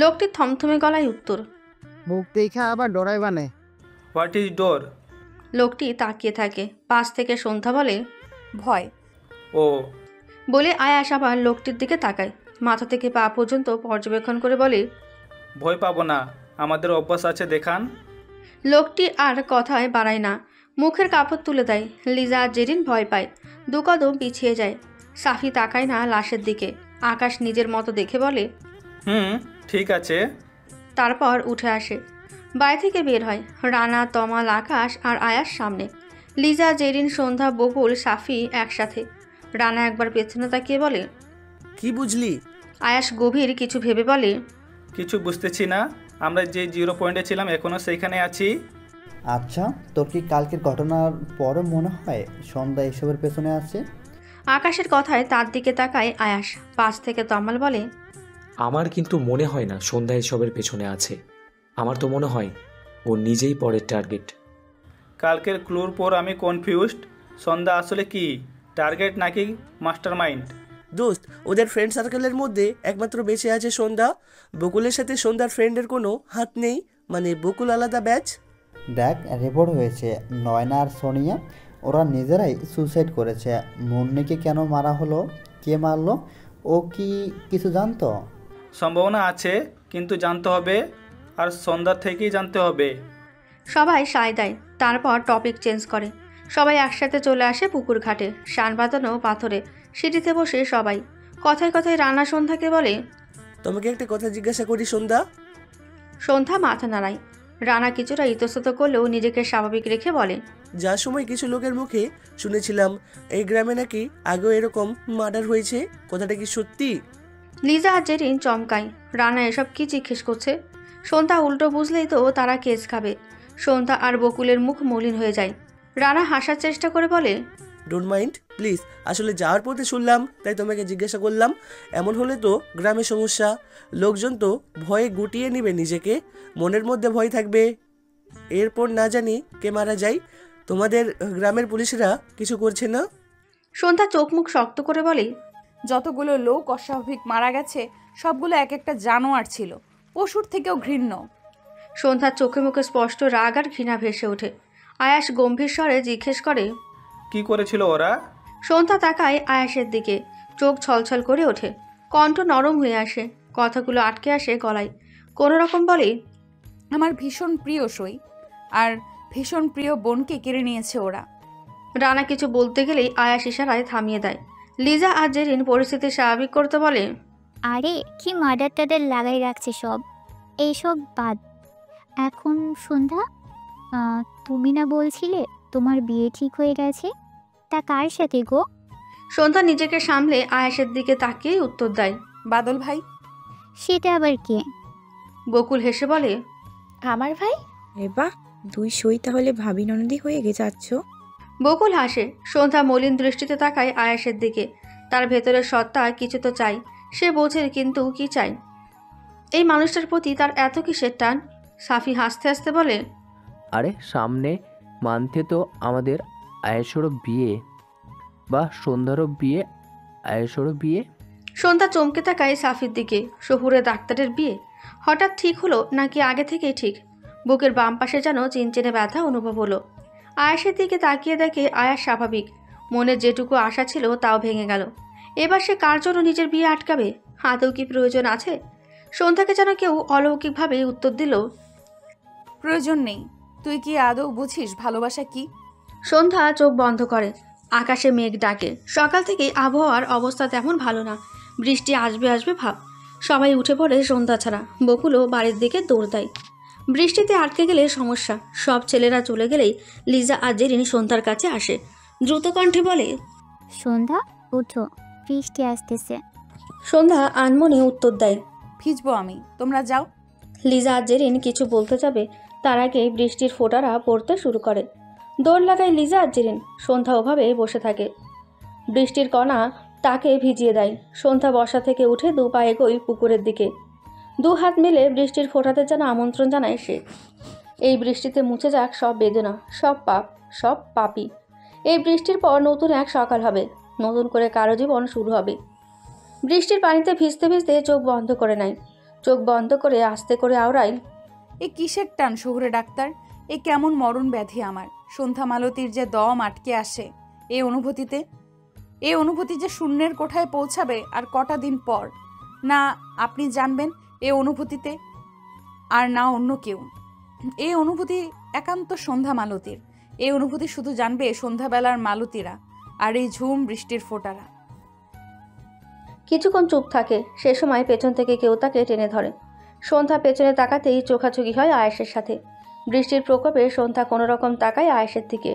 লোকটি থমথমে গলায় উত্তর, মুখ দেখা আবার ডরাই বানে। হোয়াট ইজ ডোর? লোকটি তাকিয়ে থাকে। পাশ থেকে সন্ধ্যা বলে, ভয়। ও। বলে আয়াস আবার লোকটির দিকে তাকায়। মাথা থেকে পা পর্যন্ত পর্যবেক্ষণ করে বলে, ভয় পাবো না, আমাদের অভ্যাস আছে, দেখান। লোকটি আর কথায় বাড়ায় না, মুখের কাপড় তুলে দেয়। লিজা আর জেরিন ভয় পায়, দু কদম পিছিয়ে যায়। সাফি তাকায় না লাশের দিকে। আকাশ নিজের মতো দেখে বলে, ঠিক আছে। তারপর উঠে আসে। বাড়ি থেকে বের হয়। রানা, তমাল, আকাশ আর আয়াস সামনে। লিজা, জেরিন, সন্ধ্যা, বকুল, সাফি একসাথে। রানা একবার পেছনে তাকিয়ে বলে, কি বুঝলি? আয়াস গভীর কিছু ভেবে বলে, কিছু বুঝতেছি না, আমরা যে 0 পয়েন্টে ছিলাম এখনো সেইখানে আছি। আচ্ছা, তোর কি কালকের ঘটনার পরও মনে হয় সন্ধ্যা এসবের পেছনে আছে? আকাশের কথায় তার দিকে তাকায় আয়াস। পাশ থেকে তমাল বলে, আমার কিন্তু মনে হয় না সন্ধ্যা এসবের পেছনে আছে। আমার তো মনে হয় ও নিজেই পরের টার্গেট। কালকের ক্লুর পর আমি কনফিউজড। সন্ধ্যা আসলে কি টার্গেট নাকি মাস্টারমাইন্ড? দোস্ত, ওদের ফ্রেন্ড সার্কেলের মধ্যে একমাত্র বেঁচে আছে সন্ধ্যা। বকুলের সাথে সন্ধ্যার ফ্রেন্ডের কোনো হাত নেই, মানে বকুল আলাদা ব্যাচ। দেখ, রিপোর্ট হয়েছে নয়না আর সোনিয়া ওরা নিজেরাই সুসাইড করেছে। মুন্নিকে কেন মারা হলো, কে মারলো, ও কি কিছু জানতো? সম্ভাবনা আছে, কিন্তু জানতে হবে, আর সন্ধ্যা থেকেই জানতে হবে। সবাই সায় দেয়। তারপর টপিক চেঞ্জ করে। সবাই একসাথে চলে আসে পুকুর ঘাটে। শান বাঁধানো পাথরে সিঁড়িতে বসে সবাই। কথায় কথায় রানা সন্ধ্যাকে বলে, তোমাকে একটা কথা জিজ্ঞাসা করি সন্ধ্যা। সন্ধ্যা মাথা নাড়ায়। রানা কিছুটা ইতস্তত করলেও নিজেকে স্বাভাবিক রেখে বলে, যা সময় কিছু লোকের মুখে শুনেছিলাম এই গ্রামে নাকি আগেও এরকম মার্ডার হয়েছে, কথাটা কি সত্যি? লিজা আর জেরিন চমকায়। রানা এসব কি জিজ্ঞেস করছে? সন্ধ্যা উল্টো বুঝলেই তো তারা কেস খাবে। সন্ধ্যা আর বকুলের মুখ মলিন হয়ে যায়। রানা হাসার চেষ্টা করে বলে, ডোন্ট মাইন্ড প্লিজ, আসলে যাওয়ার পথে শুনলাম তাই তোমাকে জিজ্ঞাসা করলাম। এমন হলে তো গ্রামে সমস্যা, লোকজন তো ভয়ে গুটিয়ে নেবে নিজেকে, মনের মধ্যে ভয় থাকবে, এরপর না জানি কে মারা যায়। তোমাদের গ্রামের পুলিশরা কিছু করছে না? সন্ধ্যা চোখ মুখ শক্ত করে বলে, যতগুলো লোক অস্বাভাবিক মারা গেছে সবগুলো এক একটা জানোয়ার ছিল, পশুর থেকেও ঘৃণ্য। সন্ধ্যার চোখে মুখে স্পষ্ট রাগ আর ঘৃণা ভেসে ওঠে। আয়াস গম্ভীর স্বরে জিজ্ঞেস করে, কি করেছিল ওরা? সন্ধ্যা তাকায় আয়াসের দিকে। চোখ ছলছল করে ওঠে, কণ্ঠ নরম হয়ে আসে, কথাগুলো আটকে আসে গলায়। কোনো রকম বলে, আমার ভীষণ প্রিয় সই আর ভীষণ প্রিয় বোনকে কেড়ে নিয়েছে ওরা। রানা কিছু বলতে গেলেই আয়াস ইশারায় থামিয়ে দেয়। লিজা আর জেরিন পরিস্থিতি স্বাভাবিক করতে বলে, আরে কি মার্ডার টাডার লাগাই রাখছে সব, এইসব বাদ। এখন সন্ধ্যা, তুমি না বলছিলে তোমার বিয়ে ঠিক হয়ে গেছে? তা কার সাথে গো? সন্ধ্যা নিজেকে সামলে আয়াসের দিকে তাকিয়ে উত্তর দেয়, বাদল ভাই। সেটা আবার কে? বকুল হেসে বলে, আমার ভাই। এবা দুই সই তাহলে ভাবি ননদি হয়ে যাচ্ছ? বকুল হাসে। সন্ধ্যা মলিন দৃষ্টিতে তাকায় আয়াসের দিকে। তার ভেতরের সত্তা কিছু তো চাই, সে বোঝে কিন্তু কি চাই। এই মানুষটার প্রতি তার এত কিসের টান? সাফি হাসতে হাসতে বলে, আরে সামনে মান্থে তো আমাদের আয়েশেরও বিয়ে, বা সন্ধ্যারও বিয়ে, আয়েশেরও বিয়ে। সন্ধ্যা চমকে তাকায় সাফির দিকে। শহুরে ডাক্তারের বিয়ে হঠাৎ ঠিক হলো নাকি আগে থেকেই ঠিক? বুকের বাম পাশে যেন চিনচিনে ব্যথা অনুভব হলো। আয়াসের দিকে তাকিয়ে দেখে আয়াস স্বাভাবিক। মনের যেটুকু আশা ছিল তাও ভেঙে গেল। এবার সে কার জন্য নিজের বিয়ে আটকাবে? আদৌ কি প্রয়োজন আছে? সন্ধ্যাকে যেন কেউ অলৌকিকভাবে উত্তর দিল, প্রয়োজন নেই। তুই কি আদৌ বুঝিস ভালোবাসা কি? সন্ধ্যা চোখ বন্ধ করে। আকাশে মেঘ ডাকে। সকাল থেকে আবহাওয়ার অবস্থা তেমন ভালো না, বৃষ্টি আসবে আসবে ভাব। সবাই উঠে পড়ে সন্ধ্যা ছাড়া। বকুলও বাড়ির দিকে দৌড় দেয়। বৃষ্টিতে আটকে গেলে সমস্যা। সব ছেলেরা চলে গেলেই লিজা আর জেরিন সন্ধ্যার কাছে আসে। দ্রুত কণ্ঠে বলে, সন্ধ্যা উঠো, বৃষ্টি আসতেছে। সন্ধ্যা আনমনে উত্তর দেয়, ভিজবো আমি, তোমরা যাও। লিজা আর জেরিন কিছু বলতে যাবে, তার আগে বৃষ্টির ফোঁটারা পড়তে শুরু করে। দৌড় লাগায় লিজা আর জেরিন। সন্ধ্যা ওভাবে বসে থাকে। বৃষ্টির কণা তাকে ভিজিয়ে দেয়। সন্ধ্যা বসা থেকে উঠে দু পা এগোয় পুকুরের দিকে। দু হাত মিলে বৃষ্টির ফোঁটাতে যেন আমন্ত্রণ জানায় সে। এই বৃষ্টিতে মুছে যাক সব বেদনা, সব পাপ, সব পাপি। এই বৃষ্টির পর নতুন এক সকাল হবে, নতুন করে কারো জীবন শুরু হবে। বৃষ্টির পানিতে ভিজতে ভিজতে চোখ বন্ধ করে নেয়। চোখ বন্ধ করে আস্তে করে আওড়ায়, এ কিসের টান শহুরে ডাক্তার? এ কেমন মরণ ব্যাধি আমার। সন্ধ্যা মালতীর যে দম আটকে আসে এই অনুভূতিতে, এই অনুভূতি যে শূন্যের কোঠায় পৌঁছাবে আর কটা দিন পর, না আপনি জানবেন এই অনুভূতিতে, আর না অন্য কেউ। এই অনুভূতি একান্ত সন্ধ্যা মালতীর। এই অনুভূতি শুধু জানবে সন্ধ্যাবেলার মালতীরা আর এই ঝুম বৃষ্টির ফোঁটারা। কিছুক্ষণ চুপ থাকে। সে সময় পেছন থেকে কেউ তাকে টেনে ধরে। সন্ধ্যা পেছনে তাকাতেই চোখাচোখি হয় আয়েশের সাথে। বৃষ্টির প্রকোপে সন্ধ্যা কোনো রকম তাকায় আয়েশের দিকে।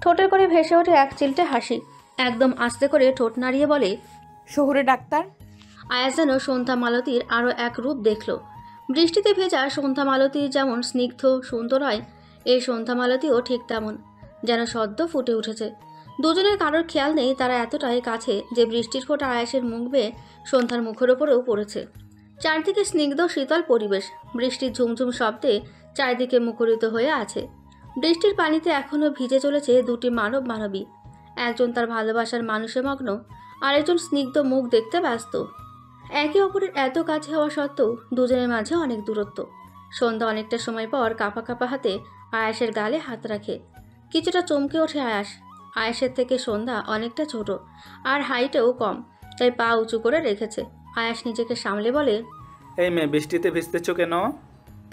ঠোঁটের করে ভেসে ওঠে এক চিলটে হাসি। একদম আস্তে করে ঠোঁট নাড়িয়ে বলে, শহুরে ডাক্তার। আয়াস যেন সন্ধ্যা মালতীর আরও এক রূপ দেখল। বৃষ্টিতে ভেজা সন্ধ্যা মালতী যেমন স্নিগ্ধ সুন্দর হয়, এই সন্ধ্যা মালতীও ঠিক তেমন, যেন সদ্য ফুটে উঠেছে। দুজনের কারোর খেয়াল নেই তারা এতটাই কাছে যে বৃষ্টির ফোঁটা আয়াসের মুখ বেয়ে সন্ধ্যার মুখের ওপরেও পড়েছে। চারদিকে স্নিগ্ধ শীতল পরিবেশ। বৃষ্টির ঝুমঝুম শব্দে চারিদিকে মুখরিত হয়ে আছে। বৃষ্টির পানিতে এখনও ভিজে চলেছে দুটি মানব মানবী। একজন তার ভালোবাসার মানুষে মগ্ন, আরেকজন স্নিগ্ধ মুখ দেখতে ব্যস্ত। একে অপরের এত কাছে হওয়া সত্ত্বেও দুজনের মাঝে অনেক দূরত্ব। সন্ধ্যা অনেকটা সময় পর কাঁপা কাঁপা হাতে আয়াসের গালে হাত রাখে। কিছুটা চমকে ওঠে আয়াস। আয়াসের থেকে সন্ধ্যা অনেকটা ছোট আর হাইটেও কম, তাই পা উঁচু করে রেখেছে। আয়াস নিজেকে সামলে বলে, এই মেয়ে, বৃষ্টিতে ভিজতেছ কেন?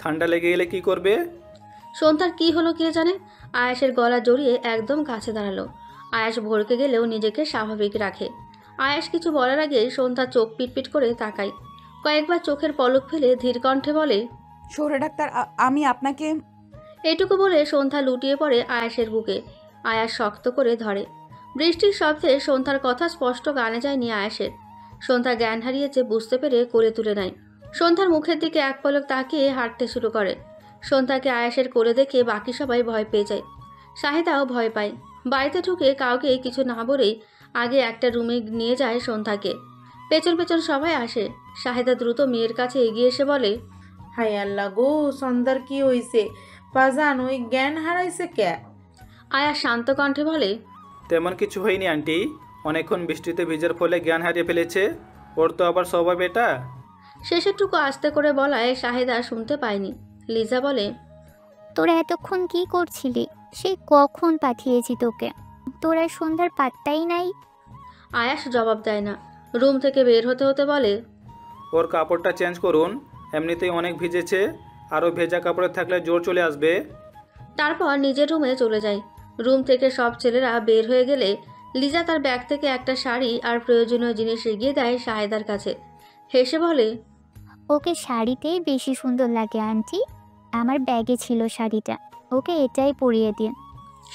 ঠান্ডা লেগে গেলে কি করবে? সন্ধ্যার কি হলো কে জানে, আয়াসের গলা জড়িয়ে একদম কাছে দাঁড়ালো। আয়াস ভড়কে গেলেও নিজেকে স্বাভাবিক রাখে। আয়াস কিছু বলার আগে সন্ধ্যা চোখ পিটপিট করে তাকায়। কয়েকবার চোখের পলক ফেলে ধীর কণ্ঠে বলে, শহুরে ডাক্তার, আমি আপনাকে। এইটুকু বলে সন্ধ্যা লুটিয়ে পড়ে আয়াসের বুকে। আয়াস শক্ত করে ধরে। বৃষ্টির শব্দে সন্ধ্যার কথা স্পষ্ট কানে যায়নি আয়াসের। সন্ধ্যা জ্ঞান হারিয়েছে বুঝতে পেরে কোলে তুলে নেয়। সন্ধ্যার মুখের দিকে এক পলক তাকিয়ে হাঁটতে শুরু করে। সন্ধ্যাকে আয়াসের কোলে দেখে বাকি সবাই ভয় পেয়ে যায়। শাহেদাও ভয় পায়। বাড়িতে ঢুকে কাউকে কিছু না বলেই আগে একটা রুমে নিয়ে যায় সন্ধ্যাকে। পেছন পেছন সবাই আসে। শাহেদা দ্রুত মেয়ের কাছে এগিয়ে এসে বলে, হায় আল্লাহ গো, সন্ধ্যার কি হইছে? বাজান ওই জ্ঞান হারাইছে কে? আয়া শান্ত কণ্ঠে বলে, তেমন কিছু হয়নি আন্টি, অনেকক্ষণ বৃষ্টিতে ভিজার ফলে জ্ঞান হারিয়ে ফেলেছে। ওর তো আবার স্বভাব এটা। শেষেরটুকু আস্তে করে বলায় শাহেদা শুনতে পায়নি। লিজা বলে, তোরা এতক্ষণ কি করছিলি? সেই কখন পাঠিয়েছি তোকে, তোরা সন্ধ্যার পাত্তাই নাই। আয়াস জবাব দেয় না। রুম থেকে বের হতে হতে বলে, ওর কাপড়টা চেঞ্জ করুন, এমনিতেই অনেক ভিজেছে, আরও ভেজা কাপড়ে থাকলে জোর চলে আসবে। তারপর নিজের রুমে চলে যায়। রুম থেকে সব ছেলেরা বের হয়ে গেলে লিজা তার ব্যাগ থেকে একটা শাড়ি আর প্রয়োজনীয় জিনিস এগিয়ে দেয় শাহেদার কাছে। হেসে বলে, ওকে শাড়িতেই বেশি সুন্দর লাগে আন্টি, আমার ব্যাগে ছিল শাড়িটা, ওকে এটাই পরিয়ে দিন।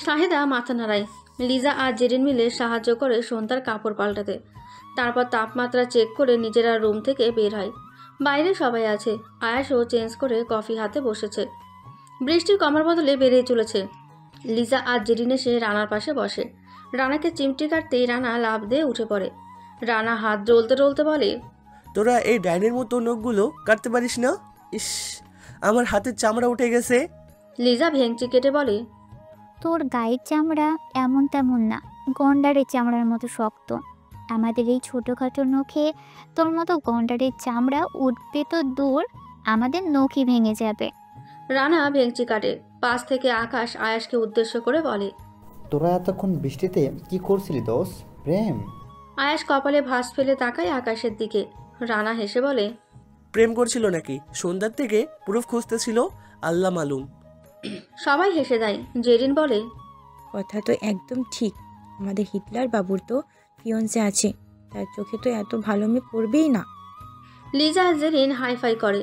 শাহেদা মাথা নাড়ায়। লিজা আর জেরিন মিলে সাহায্য করে সন্ধ্যার কাপড় পাল্টাতে। তারপর তাপমাত্রা চেক করে নিজেরা রুম থেকে বের হয়। বাইরে সবাই আছে। আয়াসও চেঞ্জ করে কফি হাতে বসেছে। বৃষ্টির কমার বদলে বেড়েই চলেছে। লিজা আর জেরিন এসে রানার পাশে বসে। রানাকে চিমটি কাটতেই রানা লাফ দিয়ে উঠে পড়ে। রানা হাত ডলতে ডলতে বলে, তোরা এই ডাইনের মতো নখগুলো কাটতে পারিস না? ইস, আমার হাতের চামড়া উঠে গেছে। লিজা ভেঙচি কেটে বলে, তোর গায়ের চামড়া এমন তেমন না, গন্ডারের চামড়ার মতো শক্ত। আমাদের এই ছোটোখাটো নখে তোর মতো গন্ডারের চামড়া উঠবে তো দূর, আমাদের নখই ভেঙে যাবে। রানা ভেঙচি কাটে। পাশ থেকে আকাশ আয়াসকে উদ্দেশ্য করে বলে, তোরা এতক্ষণ বৃষ্টিতে কি করছিলি দোষ? প্রেম? আয়াস কপালে ভাঁজ ফেলে তাকায় আকাশের দিকে। রানা হেসে বলে, প্রেম করছিল নাকি? সন্ধ্যার থেকে প্রুফ খুঁজতেছিল, আল্লাহ মালুম। সবাই হেসে দেয়। জেরিন বলে, কথা তো একদম ঠিক। আমাদের হিটলার বাবুর তো ফিয়ন্সে আছে, তার চোখে তো এত ভালো মেয়ে পড়বেই না। লিজা আর জেরিন হাইফাই করে।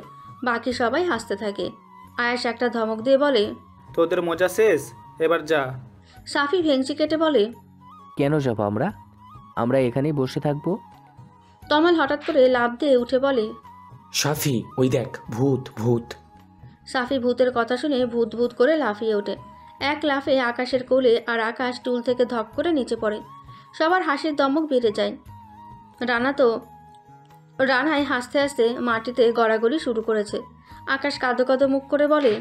বাকি সবাই হাসতে থাকে। আয়াস একটা ধমক দিয়ে বলে, তোদের মজা শেষ, এবার যা। সাফি ভেঙচি কেটে বলে, কেন যাবো আমরা? আমরা এখানেই বসে থাকবো। তমাল হঠাৎ করে লাফ দিয়ে উঠে বলে, সাফি, ওই দেখ, ভূত ভূত। সাফি ভূতের কথা শুনে ভূত ভূত করে লাফিয়ে ওঠে। এক লাফে আকাশের কোলে, আর আকাশ টুল থেকে ধপ করে নিচে পড়ে। সবার হাসির দমক বেড়ে যায়। রানায় হাসতে হাসতে মাটিতে গড়াগড়ি শুরু করেছে। আকাশ কাঁদো কাঁদো মুখ করে বলে,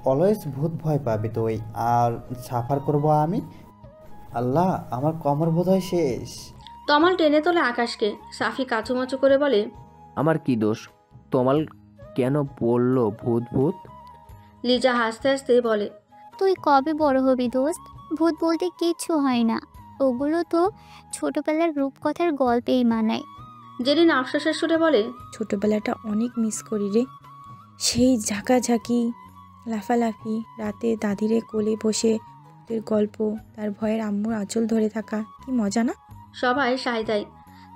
অলওয়েজ ভূত ভয় পাবি তুই, আর সাফার করব আমি। আল্লাহ, আমার কমর বোধহয় শেষ। তমাল টেনে তোলে আকাশকে। সাফি কাচুমাচু করে বলে, আমার কি দোষ? তমাল কেন বললো ভূত ভূত? লিজা হাসতে হাসতে বলে, তুই কবে বড় হবি দোস্ত? ভূত বলতে কিচ্ছু হয় না, ওগুলো তো ছোটবেলার রূপকথার গল্পেই মানায়। জেরিন আফসোসের সুরে বলে, ছোটবেলাটা অনেক মিস করি রে। সেই ঝাঁকাঝাঁকি, লাফালাফি, রাতে দাদিরে কোলে বসে ভূতের গল্প, তার ভয়ের আম্মুর আঁচল ধরে থাকা, কি মজা না? সবাই সায় দেয়।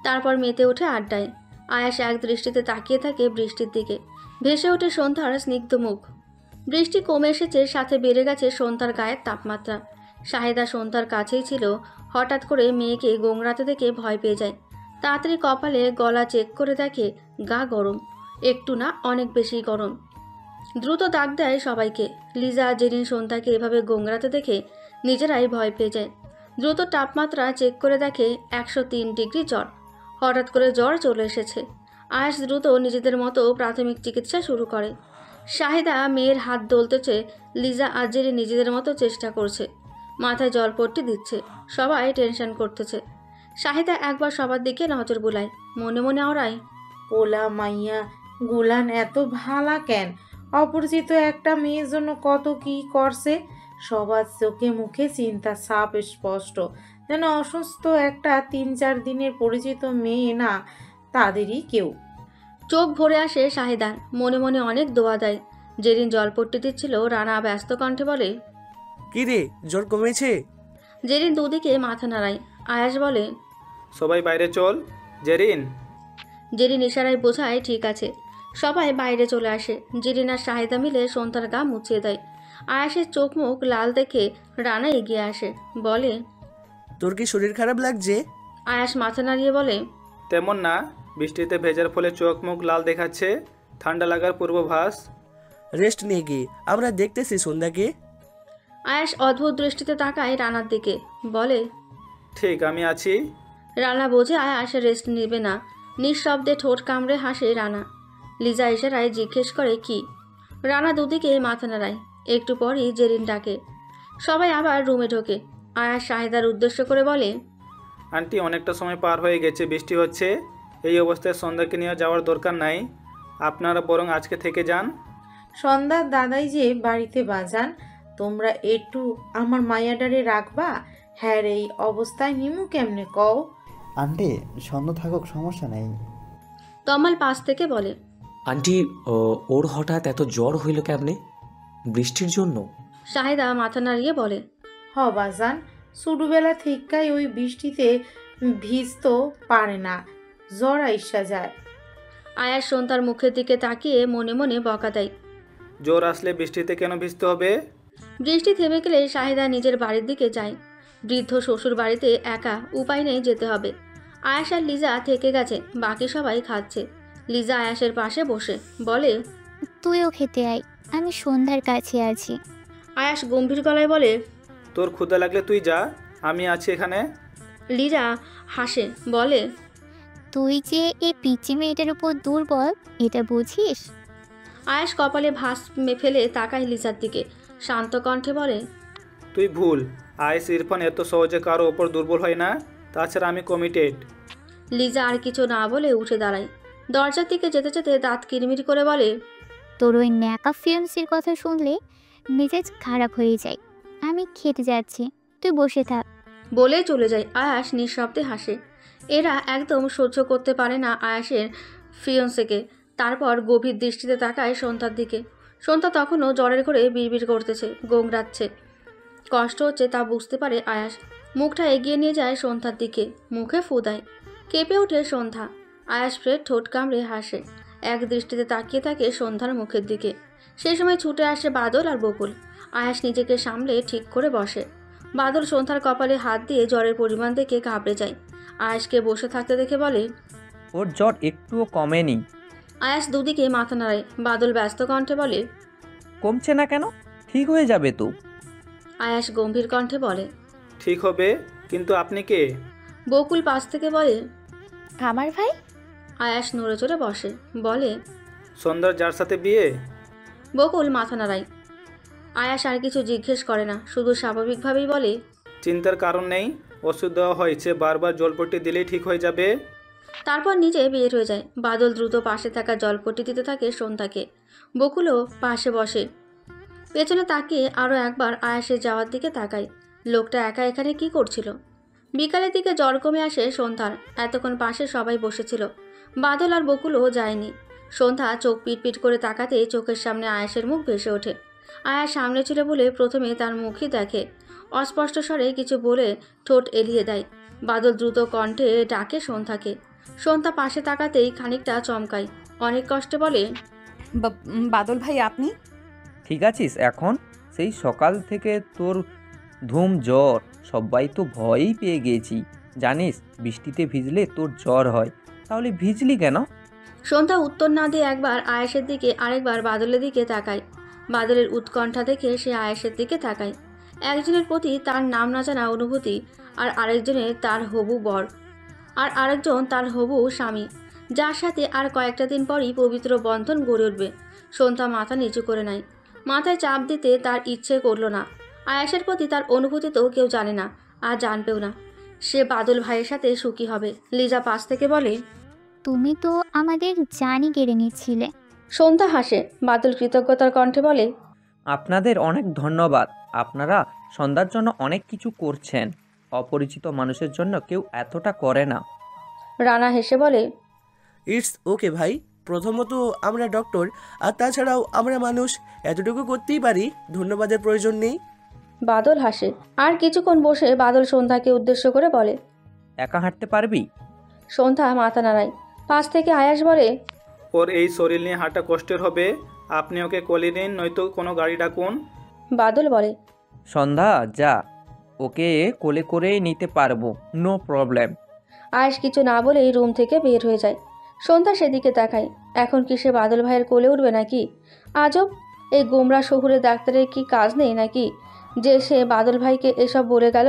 তারপর মেতে ওঠে আড্ডায়। আয়াস এক দৃষ্টিতে তাকিয়ে থাকে বৃষ্টির দিকে। ভেসে ওঠে সন্ধ্যার স্নিগ্ধ মুখ। বৃষ্টি কমে এসেছে, সাথে বেড়ে গেছে সন্ধ্যার গায়ের তাপমাত্রা। শাহেদা সন্ধ্যার কাছেই ছিল। হঠাৎ করে মেয়েকে গোংরাতে দেখে ভয় পেয়ে যায়। তাড়াতাড়ি কপালে গলা চেক করে দেখে গা গরম, একটু না অনেক বেশি গরম। দ্রুত ডাক দেয় সবাইকে। লিজা জেরিন সন্ধ্যাকে এভাবে গোংরাতে দেখে নিজেরাই ভয় পেয়ে যায়। দ্রুত তাপমাত্রা চেক করে দেখে 103 ডিগ্রি জ্বর। হঠাৎ করে জ্বর চলে এসেছে। আয়াস দ্রুত নিজেদের মতো প্রাথমিক চিকিৎসা শুরু করে। শাহিদা মেয়ের হাত দলতেছে। লিজা আর জেরিন নিজেদের মতো চেষ্টা করছে, মাথায় জলপট্টি দিচ্ছে। সবাই টেনশন করতেছে। শাহিদা একবার সবার দিকে নজর বুলায়, মনে মনে ওরায়, পোলা মাইয়া গুলান এত ভালা কেন? অপরিচিত একটা মেয়ের জন্য কত কি করছে। সবার চোখে মুখে চিন্তা সাপ স্পষ্ট, যেন অসুস্থ একটা 3-4 দিনের পরিচিত মেয়ে না, তাদেরই কেউ। চোখ ভরে আসে শাহিদার। মনে মনে অনেক দোয়া দেয়। জেরিন জলপট্টি দিচ্ছিল। রানা ব্যস্ত কণ্ঠে বলে, কি রে, জ্বর কমেছে? জেরিন দুদিকে মাথা নাড়ায়। আয়াস বলে, সবাই বাইরে চল। জেরিন। জেরিন ইশারায় বোঝায় ঠিক আছে। সবাই বাইরে চলে আসে। জেরিন আর শাহিদা মিলে সন্ধ্যার গা মুছিয়ে দেয়। আয়াসের চোখ মুখ লাল দেখে রানা এগিয়ে আসে, বলে, তোর কি শরীর খারাপ লাগছে? আয়াস মাথা নাড়িয়ে বলে, তেমন না, বৃষ্টিতে ভেজার ফলে চোখ মুখ লাল দেখাচ্ছে, ঠান্ডা লাগার পূর্বাভাস। রেস্ট নিয়ে গিয়ে আমরা দেখতেছি সন্ধ্যাকে। আয়াস অদ্ভুত দৃষ্টিতে তাকায় রানার দিকে, বলে, ঠিক, আমি আছি। রানা বোঝে আয়াস রেস্ট নেবে না। নিঃশব্দে ঠোঁট কামড়ে হাসে রানা। লিজা ইশারায় জিজ্ঞেস করে কি। রানা দুদিকে মাথা নাড়ায়। একটু পরই জেরিন ডাকে। সবাই আবার রুমে ঢোকে। আয়াস শাহিদার উদ্দেশ্য করে বলে, আন্টি, অনেকটা সময় পার হয়ে গেছে, বৃষ্টি হচ্ছে। এই অবস্থায় সন্ধ্যাকে নিয়ে যাওয়ার দরকার নাই, আপনারা বরং আজকে থেকে যান। সন্ধ্যার দাদাই যে বাড়িতে বাজান, তোমরা একটু আমার মায়াডারে রাখবা। হ্যাঁ, এই অবস্থায় নিমু কেমনে কও? আন্টি, সন্ধ্যা থাকুক, সমস্যা নেই। তমাল পাশ থেকে বলে, আন্টি, ওর হঠাৎ এত জ্বর হইল কেমনে? বৃষ্টির জন্য? শাহিদা মাথা নাড়িয়ে বলে, হ বাজান, ছোটবেলা থেকেই ওই বৃষ্টিতে ভিজতে পারে না, জ্বর আইসা যায়। আয়াস সন্ধ্যার মুখের দিকে তাকিয়ে মনে মনে বকা দেয়। জ্বর আসলে বৃষ্টিতে কেন ভিজতে হবে? বৃষ্টি থেমে গেলে শাহিদা নিজের বাড়ির দিকে যায়। বৃদ্ধ শ্বশুর বাড়িতে একা, উপায় নেই, যেতে হবে। আয়াস আর লিজা থেকে গেছে, বাকি সবাই খাচ্ছে। লিজা আয়াসের পাশে বসে বলে, তুইও খেতে আয়, আমি সন্ধ্যার কাছে আছি। আয়াস গম্ভীর গলায় বলে, তোর ক্ষুধা লাগলে তুই যা, আমি আছি এখানে। লিজা হাসে, বলে, তুই যে এই পিচ্চি মেয়েটার উপর দুর্বল এটা বুঝিস? আয়াস কপালে ভাঁজ ফেলে তাকায় লিজার দিকে, শান্ত কণ্ঠে বলে, তুই ভুল। আয়েস ইরফান এত সহজে কারো ওপর দুর্বল হয় না। তাছাড়া আমি কমিটেড। লিজা আর কিছু না বলে উঠে দাঁড়ায়। দরজার দিকে যেতে যেতে দাঁত কিরমির করে বলে, তোর ওই ন্যাকা ফিয়ান্সির কথা শুনলে মেজাজ খারাপ হয়ে যায়। আমি খেতে যাচ্ছি, তুই বসে থাক। বলে চলে যায়। আয়াস নিঃশব্দে হাসে। এরা একদম সহ্য করতে পারে না আয়াসের ফিয়ন্সেকে। তারপর গভীর দৃষ্টিতে তাকায় সন্ধ্যার দিকে। সন্ধ্যা তখনও জ্বরের ঘরে বিড়বিড় করতেছে, গোংরাচ্ছে। কষ্ট হচ্ছে তা বুঝতে পারে আয়াস। মুখটা এগিয়ে নিয়ে যায় সন্ধ্যার দিকে, মুখে ফু দেয়। কেঁপে ওঠে সন্ধ্যা। আয়াস ফের ঠোঁট কামড়ে হাসে, এক দৃষ্টিতে তাকিয়ে থাকে সন্ধ্যার মুখের দিকে। সেই সময় ছুটে আসে বাদল আর বকুল। আয়াস নিজেকে সামলে ঠিক করে বসে। বাদল সন্ধ্যার কপালে হাত দিয়ে জ্বরের পরিমাণ দেখে ঘাবড়ে যায়। আয়াসকে বসে থাকতে দেখে বলে, ওর জ্বর একটুও কমেনি। আয়াস দুদিকে মাথা নাড়ায়। বাদল ব্যস্ত কণ্ঠে বলে, কমছে না কেন? ঠিক হয়ে যাবে তো। আয়াস গম্ভীর কণ্ঠে বলে, ঠিক হবে, কিন্তু আপনি কে? বকুল পাশ থেকে বলে, আমার ভাই। আয়াস নড়ে চড়ে বসে, বলে, সন্ধ্যার যার সাথে বিয়ে? বকুল মাথা নাড়ায়। আয়াস আর কিছু জিজ্ঞেস করে না, শুধু স্বাভাবিকভাবেই বলে, চিন্তার কারণ নেই, ওষুধ দেওয়া হয়েছে, বারবার জলপট্টি দিলেই ঠিক হয়ে যাবে। তারপর নিজে বের হয়ে যায়। বাদল দ্রুত পাশে থাকা জলপট্টি দিতে থাকে সন্ধ্যাকে। বকুলও পাশে বসে। পেছনে তাকিয়ে আরও একবার আয়াসের যাওয়ার দিকে তাকায়। লোকটা একা এখানে কি করছিল? বিকালের দিকে জ্বর কমে আসে সন্ধ্যার। এতক্ষণ পাশে সবাই বসেছিল, বাদল আর বকুলও যায়নি। সন্ধ্যা চোখ পিটপিট করে তাকাতে চোখের সামনে আয়াসের মুখ ভেসে ওঠে। আয়াস সামনে ছিল বলে প্রথমে তার মুখই দেখে। অস্পষ্ট স্বরে কিছু বলে ঠোঁট এলিয়ে দেয়। বাদল দ্রুত কণ্ঠে ডাকে সন্ধ্যাকে। সন্ধ্যা পাশে তাকাতেই খানিকটা চমকায়, অনেক কষ্টে বলে, বাদল ভাই আপনি? ঠিক আছিস এখন? সেই সকাল থেকে তোর ধুম জ্বর, সবাই তো ভয়ই পেয়ে গিয়েছি। জানিস বৃষ্টিতে ভিজলে তোর জ্বর হয়, তাহলে ভিজলি কেন? সন্ধ্যা উত্তর না দিয়ে একবার আয়েশের দিকে আরেকবার বাদলের দিকে তাকায়। বাদলের উৎকণ্ঠা দেখে সে আয়েশের দিকে তাকায়। একজনের প্রতি তার নাম না জানা অনুভূতি, আর আরেকজনের তার হবু বর, আর আরেকজন তার হবু স্বামী, যার সাথে আর কয়েকটা দিন পরই পবিত্র বন্ধন গড়ে উঠবে। সন্ধ্যা মাথা নিচু করে নেয়। মাথায় চাপ দিতে তার ইচ্ছে করল না। আয়াসের প্রতি তার অনুভূতি তো কেউ জানে না, আর জানবেও না। সে বাদল ভাইয়ের সাথে সুখী হবে। লিজা পাশ থেকে বলে, তুমি তো আমাদের জানি কেড়ে নিচ্ছিলে। সন্ধ্যা হাসে। বাদল কৃতজ্ঞতার কণ্ঠে বলে, আপনাদের অনেক ধন্যবাদ। আপনারা সন্ধ্যার জন্য অনেক কিছু করছেন। অপরিচিত মানুষের জন্য কেউ এতটা করে না। রানা হেসে বলে, ইটস ওকে ভাই, প্রথমত আমরা ডক্টর, আর তাছাড়াও আমরা মানুষ, এতটুকু করতেই পারি, ধন্যবাদের প্রয়োজন নেই। বাদল হাসে। আর কিছুক্ষণ বসে বাদল সন্ধ্যাকে উদ্দেশ্য করে বলে, একা হাঁটতে পারবি? সন্ধ্যা মাথা নাড়ায়। পাশ থেকে আয়াস বলে, ওর এই শরীর নিয়ে হাঁটা কষ্টের হবে, আপনি ওকে কোলে নিন, নয়তো কোনো গাড়ি ডাকুন। বাদল বলে, সন্ধ্যা যা, ওকে কোলে করেই নিতে পারবো, নো প্রবলেম। আয়াস কিছু না বলেই রুম থেকে বের হয়ে যায়। সন্ধ্যা সেদিকে তাকায়। এখন কি সে বাদল ভাইয়ের কোলে উঠবে নাকি? আজব, এই গোমরা শহুরে ডাক্তারের কি কাজ নেই নাকি যে সে বাদল ভাইকে এসব বলে গেল?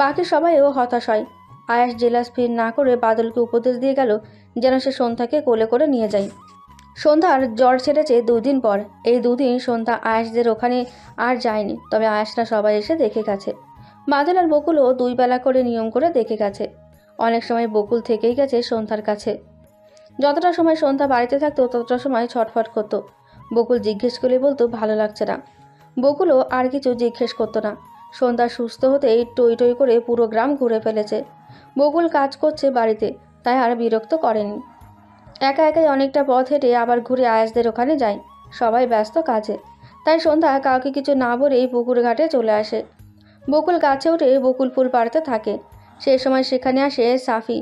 বাকি সবাইও হতাশ হয়। আয়াস জেলাস ফিল না করে বাদলকে উপদেশ দিয়ে গেল যেন সে সন্ধ্যাকে কোলে করে নিয়ে যায়। সন্ধ্যার জ্বর ছেড়েছে 2 দিন পর। এই 2 দিন সন্ধ্যা আয়াসদের ওখানে আর যায়নি, তবে আয়াসরা সবাই এসে দেখে গেছে। বাদল আর বকুলও 2 বেলা করে নিয়ম করে দেখে গেছে। অনেক সময় বকুল থেকেই গেছে সন্ধ্যার কাছে। যতটা সময় সন্ধ্যা বাড়িতে থাকতো ততটা সময় ছটফট করতো। বকুল জিজ্ঞেস করলে বলতো ভালো লাগছে না। বকুলও আর কিছু জিজ্ঞেস করতো না। সন্ধ্যা সুস্থ হতেই টই টই করে পুরো গ্রাম ঘুরে ফেলেছে। বকুল কাজ করছে বাড়িতে, তাই আর বিরক্ত করেনি। একা একাই অনেকটা পথ হেঁটে আবার ঘুরে আয়াসদের ওখানে যায়। সবাই ব্যস্ত কাজে, তাই সন্ধ্যা কাউকে কিছু না বলেই পুকুর ঘাটে চলে আসে। বকুল গাছে উঠে বকুল ফুল পাড়তে থাকে। সেই সময় সেখানে আসে সাফি।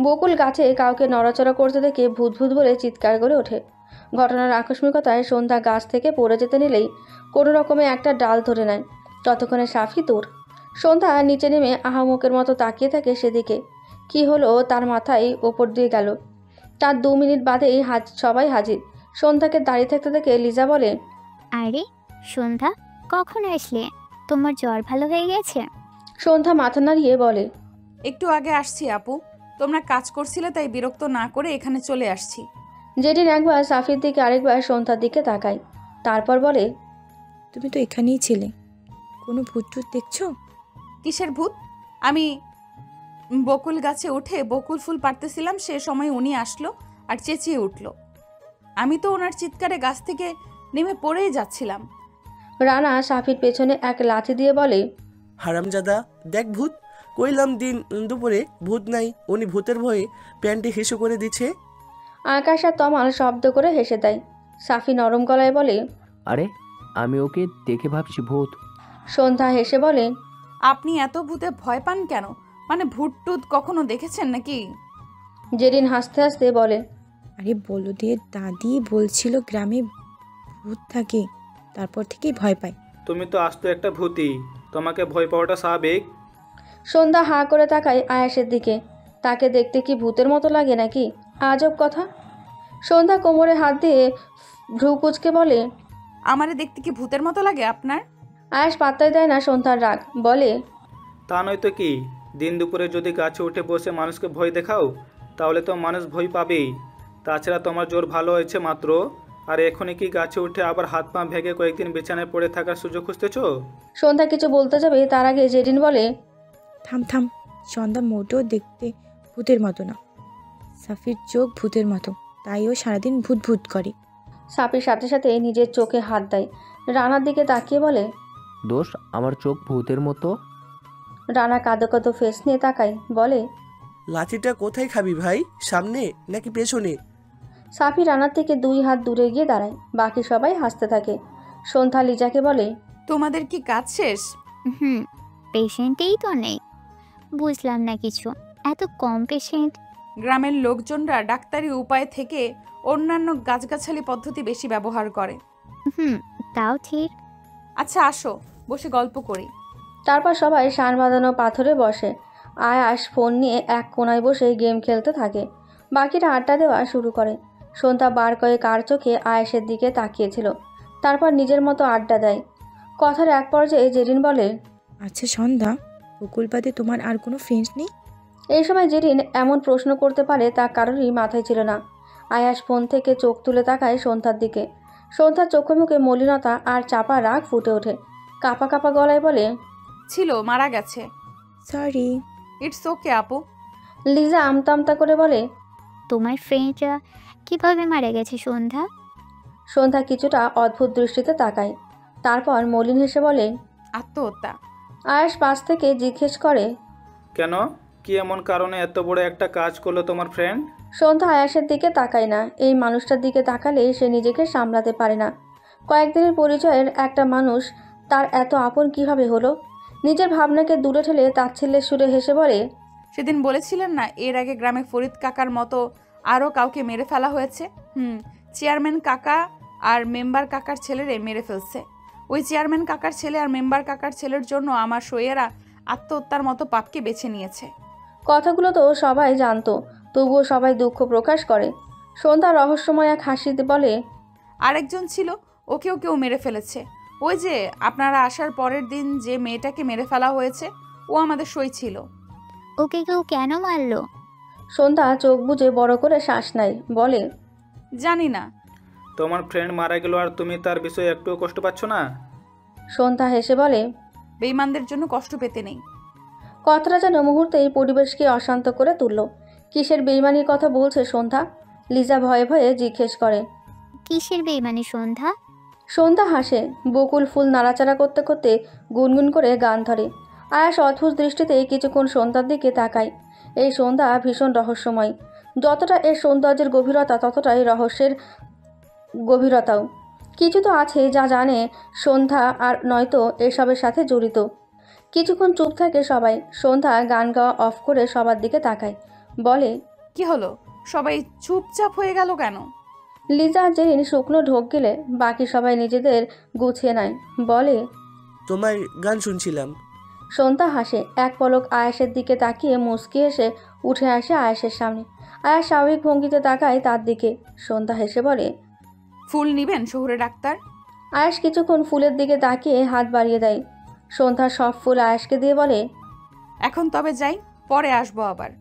বকুল গাছে কাউকে নড়াচড়া করতে দেখে ভূত ভূত বলে চিৎকার করে ওঠে। ঘটনার আকস্মিকতায় সন্ধ্যা গাছ থেকে পড়ে যেতে নিলেই কোনো রকমে একটা ডাল ধরে নেয়। ততক্ষণে সাফি দূর। সন্ধ্যা নিচে নেমে আহামুকের মতো তাকিয়ে থাকে সেদিকে। কি হলো তার মাথায় ওপর দিয়ে গেল। তার 2 মিনিট বাদেই সবাই হাজির। সন্ধ্যাকে দাঁড়িয়ে থাকতে দেখে লিজা বলে, আরে সন্ধ্যা, কখন আসলে? তোমার জ্বর ভালো হয়ে গেছে? সন্ধ্যা মাথা নাড়িয়ে বলে, একটু আগে আসছি আপু। তোমরা কাজ করছিলে তাই বিরক্ত না করে এখানে চলে আসছি। জেরিন একবার সাফির দিকে আরেকবার সন্ধ্যার দিকে তাকায়, তারপর বলে, তুমি তো এখানেই ছিলে, কোনো ভূত টুত দেখছো? কিসের ভূত? আমি বকুল গাছে উঠে বকুল ফুল পাড়তেছিলাম, সে সময় উনি আসলো আর চেঁচিয়ে উঠল। আমি তো ওনার চিৎকারে গাছ থেকে নেমে পড়েই যাচ্ছিলাম। রানা সাফির পেছনে এক লাথি দিয়ে বলে, হারামজাদা, দেখ ভূত! কইলাম দিন দুপুরে ভূত নাই, উনি ভূতের ভয়ে প্যান্টে হিসু করে দিচ্ছে। আকাশ আর তমাল শব্দ করে হেসে দেয়। সাফি নরম গলায় বলে, আরে আমি ওকে দেখে ভাবছি ভূত। সন্ধ্যা হেসে বলে, আপনি এত ভূতে ভয় পান কেন? মানে ভূত টুত কখনো দেখেছেন নাকি? জেরিন হাসতে হাসতে বলে, আরে বলদের দাদি বলছিল গ্রামে ভূত থাকে, তারপর থেকেই ভয় পায়। তুমি তো আস্ত একটা ভূতই, তোমাকে ভয় পাওয়াটা স্বাভাবিক। সন্ধ্যা হাঁ করে তাকায় আয়াসের দিকে। তাকে দেখতে কি ভূতের মতো লাগে নাকি? আজব কথা। সন্ধ্যা কোমরে হাত দিয়ে ভ্রু কুচকে বলে, আমারে দেখতে কি ভূতের মতো লাগে আপনার? আয়াস পাত্তাই দেয় না সন্ধ্যার রাগ, বলে, তা নয় তো কি, দিন দুপুরে যদি গাছে উঠে বসে মানুষকে ভয় দেখাও তাহলে তো মানুষ ভয় পাবেই। তাছাড়া তোমার জোর ভালো হয়েছে মাত্র, আর এখনই কি গাছে উঠে আবার হাত পা ভেঙে কয়েকদিন বিছানায় পড়ে থাকার সুযোগ খুঁজতেছো? সন্ধ্যা কিছু বলতে যাবে, তার আগে জেরিন বলে, থাম থাম, সন্ধ্যা মোটেও দেখতে ভূতের মতো না। সাফির চোখ ভূতের মতো, তাই ও সারাদিন ভূত ভূত করে। সাফির সাথে সাথে নিজের চোখে হাত দেয়। রানার দিকে তাকিয়ে বলে, দোষ আমার চোখ ভূতের মতো? রানা কাঁদো কাঁদো ফেস নিয়ে তাকায়, বলে, লাঠিটা কোথায় খাবি ভাই, সামনে নাকি পেছনে? সাফি রানার থেকে 2 হাত দূরে গিয়ে দাঁড়ায়। বাকি সবাই হাসতে থাকে। সন্ধ্যা লিজাকে বলে, তোমাদের কি কাজ শেষ? পেশেন্টেই তো নেই, বুঝলাম না কিছু, এত কম পেশেন্ট। গ্রামের লোকজনরা ডাক্তারি উপায় থেকে অন্যান্য গাছগাছালি পদ্ধতি বেশি ব্যবহার করে। তাও ঠিক। আচ্ছা আসো, বসে গল্প করি। তারপর সবাই শান বাঁধানো পাথরে বসে। আয়াস ফোন নিয়ে এক কোনায় বসে গেম খেলতে থাকে। বাকিরা আড্ডা দেওয়া শুরু করে। সন্ধ্যা বার কয়েক আর চোখে আয়াসের দিকে তাকিয়েছিল, তারপর নিজের মতো আড্ডা দেয়। কথার এক পর্যায়ে জেরিন বলে, আচ্ছা সন্ধ্যা, বকুল বাদে তোমার আর কোনো ফ্রেন্ডস নেই? এই সময় জেরিন এমন প্রশ্ন করতে পারে তা কারোরই মাথায় ছিল না। আয়াস ফোন থেকে চোখ তুলে তাকায় সন্ধ্যার দিকে। সন্ধ্যার চোখে মুখে মলিনতা আর চাপা রাগ ফুটে ওঠে। কাঁপা কাঁপা গলায় বলে, ছিল, মারা গেছে। সরি। ইটস ওকে আপু। লিজা আমতা আমতা করে বলে, তোমার ফ্রেন্ডরা কিভাবে মারা গেছে সন্ধ্যা? সন্ধ্যা কিছুটা অদ্ভুত দৃষ্টিতে তাকায়, তারপর মলিন হেসে বলে, আত্মহত্যা। আয়াস পাশ থেকে জিজ্ঞেস করে, কেন, কি এমন কারণে এত বড় একটা কাজ করলো তোমার ফ্রেন্ড? সন্ধ্যা আয়াসের দিকে তাকায় না। এই মানুষটার দিকে তাকালে সে নিজেকে সামলাতে পারে না। কয়েকদিনের পরিচয়ের একটা মানুষ তার এত আপন কিভাবে হলো? নিজের ভাবনাকে দূরে ঠেলে তাচ্ছিল্যের সুরে হেসে বলে, সেদিন বলেছিলেন না এর আগে গ্রামে ফরিদ কাকার মতো আরও কাউকে মেরে ফেলা হয়েছে? চেয়ারম্যান কাকা আর মেম্বার কাকার ছেলেরে মেরে ফেলছে। ওই চেয়ারম্যান কাকার ছেলে আর মেম্বার কাকার ছেলের জন্য আমার সইয়েরা আত্মহত্যার মতো পাপকে বেছে নিয়েছে। কথাগুলো তো সবাই জানতো, তবুও সবাই দুঃখ প্রকাশ করে। সন্ধ্যা রহস্যময় এক হাসিতে বলে, আরেকজন ছিল, ওকেও কেউ মেরে ফেলেছে। ওই যে আপনারা আসার পরের দিন যে মেয়েটাকে মেরে ফেলা হয়েছে, ও আমাদের সই ছিল। ওকে কেউ কেন মারলো? সন্ধ্যা চোখ বুজে বড় করে শ্বাস নেয়, বলে, জানি না। তোমার ফ্রেন্ড মারা গেল আর তুমি তার বিষয়ে একটুও কষ্ট পাচ্ছ না? সন্ধ্যা হেসে বলে, বেঈমানদের জন্য কষ্ট পেতে নেই। কথাটা যেন মুহূর্তেই পরিবেশকে অশান্ত করে তুলল। কিসের বেইমানির কথা বলছে সন্ধ্যা? লিজা ভয়ে ভয়ে জিজ্ঞেস করে, কিসের বেইমানি সন্ধ্যা? সন্ধ্যা হাসে। বকুল ফুল নাড়াচাড়া করতে করতে গুনগুন করে গান ধরে। আয়াস অদ্ভুত দৃষ্টিতে কিছুক্ষণ সন্ধ্যার দিকে তাকায়। এই সন্ধ্যা ভীষণ রহস্যময়। যতটা এর সৌন্দর্যের গভীরতা, ততটাই রহস্যের গভীরতাও। কিছু তো আছে যা জানে সন্ধ্যা, আর নয়তো এসবের সাথে জড়িত। কিছুক্ষণ চুপ থাকে সবাই। সন্ধ্যা গান গাওয়া অফ করে সবার দিকে তাকায়, বলে, কি হলো, সবাই চুপচাপ হয়ে গেল কেন? লিজা জেরিন শুকনো ঢোক গেলে বাকি সবাই নিজেদের গুছিয়ে নেয়, বলে, তোমার গান শুনছিলাম। সন্ধ্যা হাসে। এক পলক আয়াসের দিকে তাকিয়ে মুচকি এসে উঠে আসে আয়াসের সামনে। আয়াস স্বাভাবিক ভঙ্গিতে তাকায় তার দিকে। সন্ধ্যা হেসে বলে, ফুল নিবেন শহুরে ডাক্তার? আয়াস কিছুক্ষণ ফুলের দিকে তাকিয়ে হাত বাড়িয়ে দেয়। সন্ধ্যা সব ফুল আয়াসকে দিয়ে বলে, এখন তবে যাই, পরে আসবো আবার।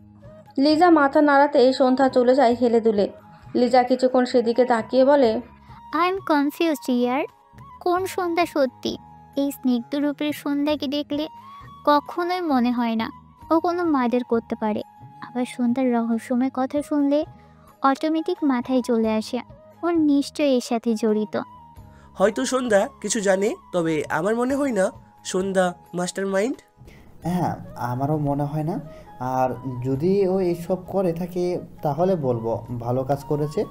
লিজা মাথা নাড়াতেই সন্ধ্যা চলে যায় হেলে দুলে। লিজা কিছুক্ষণ সেদিকে তাকিয়ে বলে, আই এম কনফিউজড ইয়ার। কোন সন্ধ্যা সত্যি? এই স্নিগ্ধ রূপের সন্ধ্যাকে দেখলে কখনোই মনে হয় না ও কোনো মার্ডার করতে পারে। আবার সন্ধ্যার রহস্যময় কথা শুনলে অটোমেটিক মাথায় চলে আসে ওর নিশ্চয়ই এর সাথে জড়িত। হয়তো সন্ধ্যা কিছু জানে, তবে আমার মনে হয় না সন্ধ্যা মাস্টার মাইন্ড। হ্যাঁ, আমারও মনে হয় না। আর যদি ও এইসব করে থাকে তাহলে বলবো ভালো কাজ করেছে।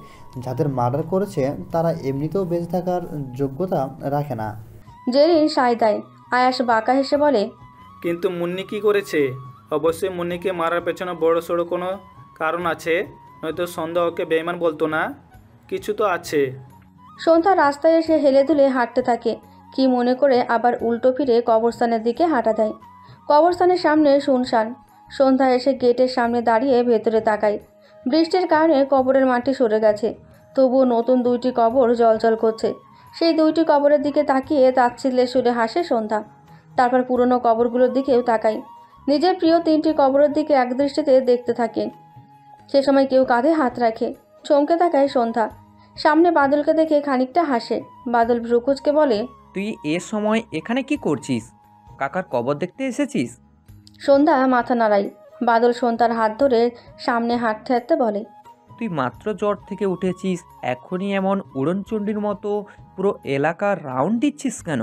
যাদের মার্ডার করেছে তারা এমনিতেও বেঁচে থাকার যোগ্যতা রাখে না। জেরিন সায় দেয়। আয়াস বাঁকা হেসে বলে, কিন্তু মুন্নি কি করেছে? অবশ্যই মুন্নিকে মারার পেছনে বড় সড়ো কোনো কারণ আছে, নয়তো সন্ধ্যা ওকে বেঈমান বলতো না। কিছু তো আছে। সন্ধ্যা রাস্তায় এসে হেলে দুলে হাঁটতে থাকে। কি মনে করে আবার উল্টো ফিরে কবরস্থানের দিকে হাঁটা দেয়। কবরস্থানের সামনে শুনশান। সন্ধ্যা এসে গেটের সামনে দাঁড়িয়ে ভেতরে তাকায়। বৃষ্টির কারণে কবরের মাটি সরে গেছে, তবুও নতুন 2টি কবর জলজল করছে। সেই 2টি কবরের দিকে তাকিয়ে তাচ্ছিল্যে সুরে হাসে সন্ধ্যা। তারপর পুরনো কবরগুলোর দিকেও তাকায়। নিজের প্রিয় 3টি কবরের দিকে একদৃষ্টিতে দেখতে থাকে। সে সময় কেউ কাঁধে হাত রাখে। চমকে তাকায় সন্ধ্যা। সামনে বাদলকে দেখে খানিকটা হাসে। বাদল ভ্রুকুচকে বলে, তুই এ সময় এখানে কি করছিস? কাকার কবর দেখতে এসেছিস? সন্ধ্যা মাথা নাড়ায়। বাদল সন্ধ্যার হাত ধরে সামনে হাঁটতে হাঁটতে বলে, তুই মাত্র জ্বর থেকে উঠেছিস, এখনই এমন উড়নচণ্ডীর মতো পুরো এলাকা রাউন্ড দিচ্ছিস কেন?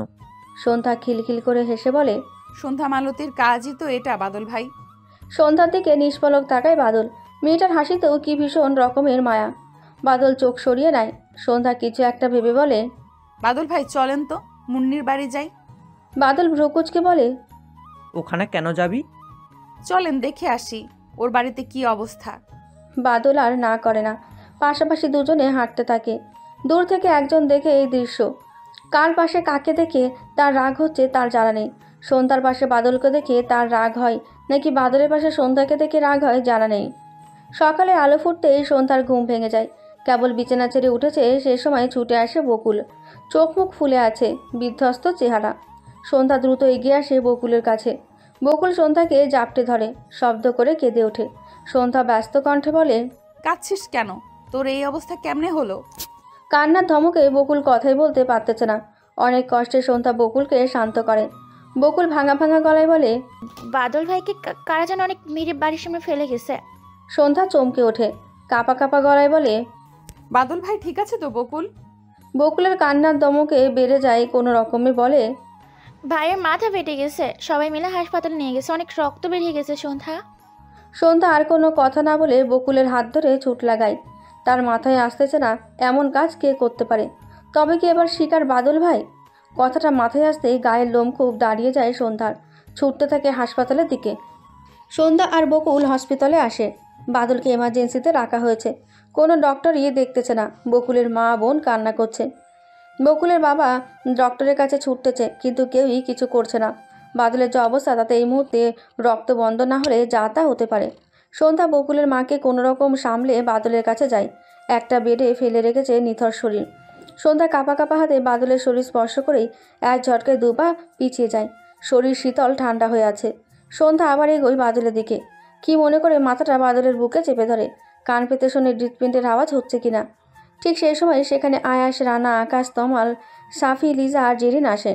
সন্ধ্যা খিলখিল করে হেসে বলে, সন্ধ্যা মালতীর কাজই তো এটা বাদল ভাই। সন্ধ্যার দিকে নিষ্পলক তাকায় বাদল। মেয়েটার হাসিতেও কি ভীষণ রকমের মায়া। বাদল চোখ সরিয়ে নেয়। সন্ধ্যা কিছু একটা ভেবে বলে, বাদল ভাই চলেন তো মুন্নির বাড়ি যাই। বাদল ভ্রুকুচকে বলে, ওখানে কেন যাবি? চলেন দেখে আসি ওর বাড়িতে কি অবস্থা। বাদল আর না করে না। পাশাপাশি দুজনে হাঁটতে থাকে। দূর থেকে একজন দেখে এই দৃশ্য। কার পাশে কাকে দেখে তার রাগ হচ্ছে তার জানা নেই। সন্ধ্যার পাশে বাদলকে দেখে তার রাগ হয় নাকি বাদলের পাশে সন্ধ্যাকে দেখে রাগ হয় জানা নেই। সকালে আলো ফুটতেই সন্ধ্যার ঘুম ভেঙে যায়। কেবল বিছানা ছেড়ে উঠেছে সে সময় ছুটে আসে বকুল। চোখ মুখ ফুলে আছে, বিধ্বস্ত চেহারা। সন্ধ্যা দ্রুত এগিয়ে আসে বকুলের কাছে। বকুল সন্ধ্যাকে জাপটে ধরে, শব্দ করে কেঁদে ওঠে। সন্ধ্যা ব্যস্ত কণ্ঠে বলে, কাঁদছিস কেন? তোর এই অবস্থা কেমনে হলো? কান্নার ধমকে বকুল কথাই বলতে পারতেছে না। অনেক কষ্টে সন্ধ্যা বকুলকে শান্ত করে। বকুল ভাঙা ভাঙা গলায় বলে, বাদল ভাইকে কারা যেন অনেক মেরে বাড়ির সামনে ফেলে গেছে। সন্ধ্যা চমকে ওঠে, কাঁপা কাঁপা গলায় বলে, বাদল ভাই ঠিক আছে তো বকুল? বকুলের কান্নার ধমকে বেড়ে যায় কোনো রকমে বলে, ভাইয়ের মাথা ফেটে গেছে, সবাই মিলে হাসপাতালে নিয়ে গেছে, অনেক রক্ত বেরিয়ে গেছে। সন্ধ্যা সন্ধ্যা আর কোনো কথা না বলে বকুলের হাত ধরে ছুট লাগায়। তার মাথায় আসতেছে না এমন কাজ কে করতে পারে। তবে কি এবার শিকার বাদল ভাই? কথাটা মাথায় আসতেই গায়ের লোম খুব দাঁড়িয়ে যায় সন্ধ্যার। ছুটতে থাকে হাসপাতালের দিকে। সন্ধ্যা আর বকুল হসপিটালে আসে। বাদলকে এমার্জেন্সিতে রাখা হয়েছে। কোনো ডক্টরই দেখতেছে না। বকুলের মা বোন কান্না করছে। বকুলের বাবা ডক্টরের কাছে ছুটতেছে, কিন্তু কেউই কিছু করছে না। বাদলের যে অবস্থা তাতে এই মুহূর্তে রক্ত বন্ধ না হলে যা তা হতে পারে। সন্ধ্যা বকুলের মাকে কোনো রকম সামলে বাদলের কাছে যায়। একটা বেডে ফেলে রেখেছে নিথর শরীর। সন্ধ্যা কাঁপা কাঁপা হাতে বাদলের শরীর স্পর্শ করেই এক ঝটকায় 2 পা পিছিয়ে যায়। শরীর শীতল ঠান্ডা হয়ে আছে। সন্ধ্যা আবার এগোয় বাদলের দিকে। কি মনে করে মাথাটা বাদলের বুকে চেপে ধরে, কান পেতে শোনে হৃৎপিণ্ডের আওয়াজ হচ্ছে কিনা। ঠিক সেই সময় সেখানে আয়াস, রানা, আকাশ, তমাল, সাফি, লিজা আর জেরিন আসে।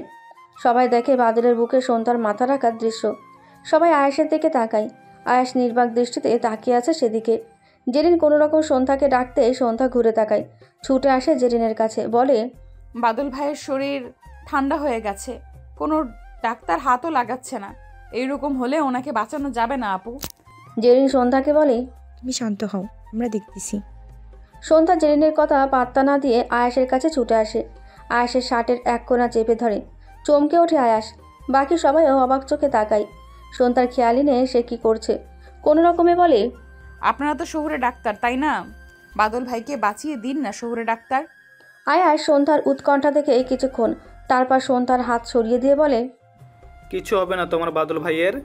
সবাই দেখে বাদলের বুকে সন্ধ্যার মাথা রাখার দৃশ্য। সবাই আয়াসের দিকে তাকায়। আয়াস নির্বাক দৃষ্টিতে তাকিয়ে আছে সেদিকে। জেরিন কোনো রকম সন্ধ্যাকে ডাকতে সন্ধ্যা ঘুরে তাকায়। ছুটে আসে জেরিনের কাছে, বলে, বাদল ভাইয়ের শরীর ঠান্ডা হয়ে গেছে, কোনো ডাক্তার হাতও লাগাচ্ছে না। এইরকম হলে ওনাকে বাঁচানো যাবে না আপু। জেরিন সন্ধ্যাকে বলে, তুমি শান্ত হও, আমরা দেখতেছি। সন্ধ্যা জেরিনের কথা পাত্তা না দিয়ে আয়াসের কাছে ছুটে আসে। আয়াসের শার্টের এক কোণা চেপে ধরে। চমকে ওঠে আয়াস। বাকি সবাইও অবাক চোখে তাকায়। সন্ধ্যার খেয়ালই নেই সে কি করছে। কোনো রকমে বলে, আপনারা তো শহুরে ডাক্তার তাই না? বাদল ভাইকে বাঁচিয়ে দিন না শহুরে ডাক্তার। আয়াস সন্ধ্যার উৎকণ্ঠা দেখে কিছুক্ষণ, তারপর সন্ধ্যার হাত সরিয়ে দিয়ে বলে, কিছু হবে না তোমার বাদল ভাইয়ের।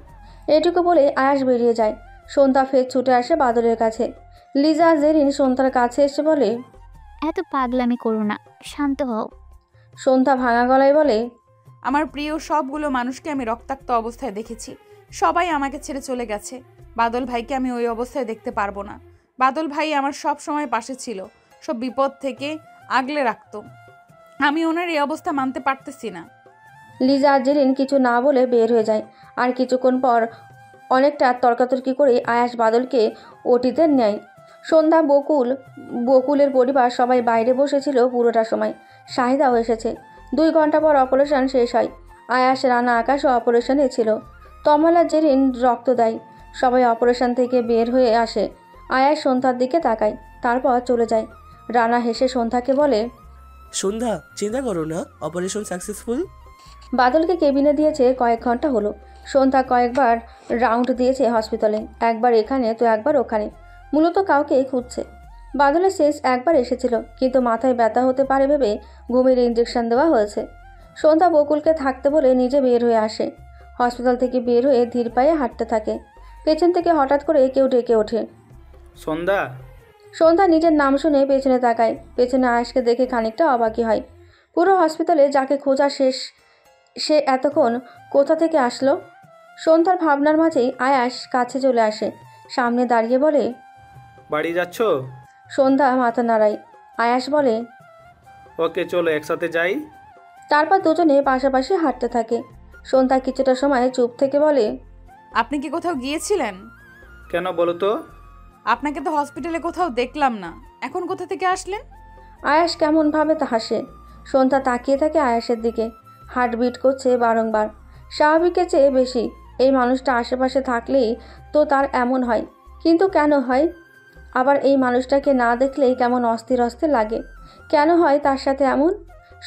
এটুকু বলে আয়াস বেরিয়ে যায়। সন্ধ্যা ফের ছুটে আসে বাদলের কাছে। লিজা জেরিন সন্ধ্যার কাছে এসে বলে, এত পাগলামি করো না, শান্ত হও। সন্ধ্যা ভাঙা গলায় বলে, আমার প্রিয় সবগুলো মানুষকে আমি রক্তাক্ত অবস্থায় দেখেছি। সবাই আমাকে ছেড়ে চলে গেছে। বাদল ভাইকে আমি ওই অবস্থায় দেখতে পারবো না। বাদল ভাই আমার সব সময় পাশে ছিল, সব বিপদ থেকে আগলে রাখতো। আমি ওনার এই অবস্থা মানতে পারতেছি না। লিজা আর জেরিন কিছু না বলে বের হয়ে যায়। আর কিছুক্ষণ পর অনেকটা তর্কাতর্কি করে আয়াস বাদলকে ওটিতে নেয়। সন্ধ্যা, বকুলের পরিবার সবাই বাইরে বসেছিল পুরোটা সময়। শাহিদাও এসেছে। 2 ঘন্টা পর অপারেশন শেষ হয়। আয়াস, রানা, আকাশও অপারেশনে ছিল। তমাল আর জেরিন রক্ত দেয়। সবাই অপারেশন থেকে বের হয়ে আসে। আয়াস সন্ধ্যার দিকে তাকায়, তারপর চলে যায়। রানা হেসে সন্ধ্যাকে বলে, সন্ধ্যা, চিন্তা করো না, অপারেশন সাকসেসফুল। বাদলকে কেবিনে দিয়েছে কয়েক ঘন্টা হলো। সন্ধ্যা কয়েকবার রাউন্ড দিয়েছে হসপিটালে, একবার এখানে তো একবার ওখানে, মূলত কাউকে খুঁজছে। বাদলের শেষ একবার এসেছিল, কিন্তু মাথায় ব্যথা হতে পারে ভেবে ঘুমের ইঞ্জেকশন দেওয়া হয়েছে। সন্ধ্যা বকুলকে থাকতে বলে নিজে বের হয়ে আসে। হসপিটাল থেকে বের হয়ে ধীর পায়ে হাঁটতে থাকে। পেছন থেকে হঠাৎ করে কেউ ডেকে ওঠে, সন্ধ্যা। সন্ধ্যা নিজের নাম শুনে পেছনে তাকায়। পেছনে আয়াসকে দেখে খানিকটা অবাকই হয়। পুরো হসপিটালে যাকে খোঁজা শেষ, সে এতক্ষণ কোথা থেকে আসলো? সন্ধ্যার ভাবনার মাঝেই আয়াস কাছে চলে আসে, সামনে দাঁড়িয়ে বলে, বাড়ি যাচ্ছ? সন্ধ্যা মাথা নাড়ায়। আয়াস বলে, ওকে, চলো একসাথে যাই। তারপর দুজনে পাশাপাশি হাঁটতে থাকে। সন্ধ্যা কিছুটা সময় চুপ থেকে বলে, আপনি কি কোথাও গিয়েছিলেন? কেন বলো তো? আপনাকে তো হসপিটালে কোথাও দেখলাম না, এখন কোথা থেকে আসলেন? আয়াস কেমনভাবে তা হাসে। সন্ধ্যা তাকিয়ে থাকে আয়াসের দিকে। হার্টবিট করছে বারংবার, স্বাভাবিকের চেয়ে বেশি। এই মানুষটা আশেপাশে থাকলেই তো তার এমন হয়, কিন্তু কেন হয়? আবার এই মানুষটাকে না দেখলেই কেমন অস্থির অস্থির লাগে। কেন হয় তার সাথে এমন?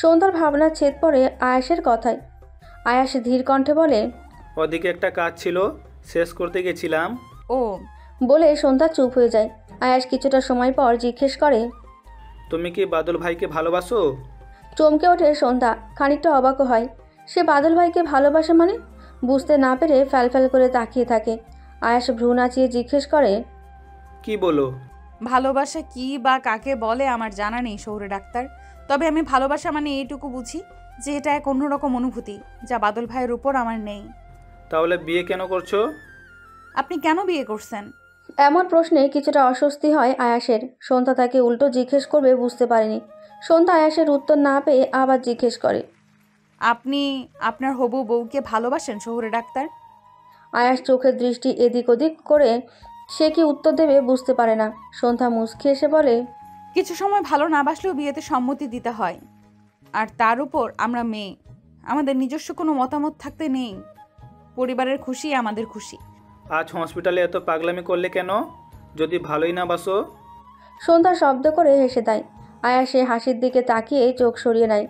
সন্ধ্যার ভাবনার ছেদ পড়ে আয়াসের কথায়। আয়াস ধীর কণ্ঠে বলে, ওদিকে একটা কাজ ছিল, শেষ করতে গেছিলাম। ও বলে সন্ধ্যা চুপ হয়ে যায়। আয়াস কিছুটা সময় পর জিজ্ঞেস করে, তুমি কি বাদল ভাইকে ভালোবাসো? চমকে ওঠে সন্ধ্যা, খানিকটা অবাকও হয়। সে বাদল ভাইকে ভালোবাসে মানে? বুঝতে না পেরে ফ্যালফ্যাল করে তাকিয়ে থাকে। আয়াস ভ্রু নাচিয়ে জিজ্ঞেস করে, কি বলো? ভালোবাসা কি বা কাকে বলে আমার জানা নেই শহুরে ডাক্তার। তবে আমি ভালোবাসা মানে এইটুকু বুঝি যে এটা এক অন্যরকম অনুভূতি, যা বাদল ভাইয়ের উপর আমার নেই। তাহলে বিয়ে কেন করছো? আপনি কেন বিয়ে করছেন? এমন প্রশ্নে কিছুটা অস্বস্তি হয় আয়াসের। সন্ধ্যা তাকে উল্টো জিজ্ঞেস করবে বুঝতে পারেনি। সন্ধ্যা আয়াসের উত্তর না পেয়ে আবার জিজ্ঞেস করে, আপনি আপনার হবু বউকে ভালোবাসেন শহুরে ডাক্তার? আয়াস চোখের দৃষ্টি এদিক ওদিক করে সে কি উত্তর দেবে বুঝতে পারে না। সন্ধ্যা মুচকি এসে বলে, কিছু সময় ভালো না বাসলেও বিয়েতে সম্মতি দিতে হয়। আর তার উপর আমরা মেয়ে, আমাদের নিজস্ব কোনো মতামত থাকতে নেই। পরিবারের খুশি আমাদের খুশি। আজ হসপিটালে এত পাগলামি করলে কেন, যদি ভালোই না বাসো? সন্ধ্যা শব্দ করে হেসে দেয়। আয়াসে হাসির দিকে তাকিয়ে চোখ সরিয়ে নেয়।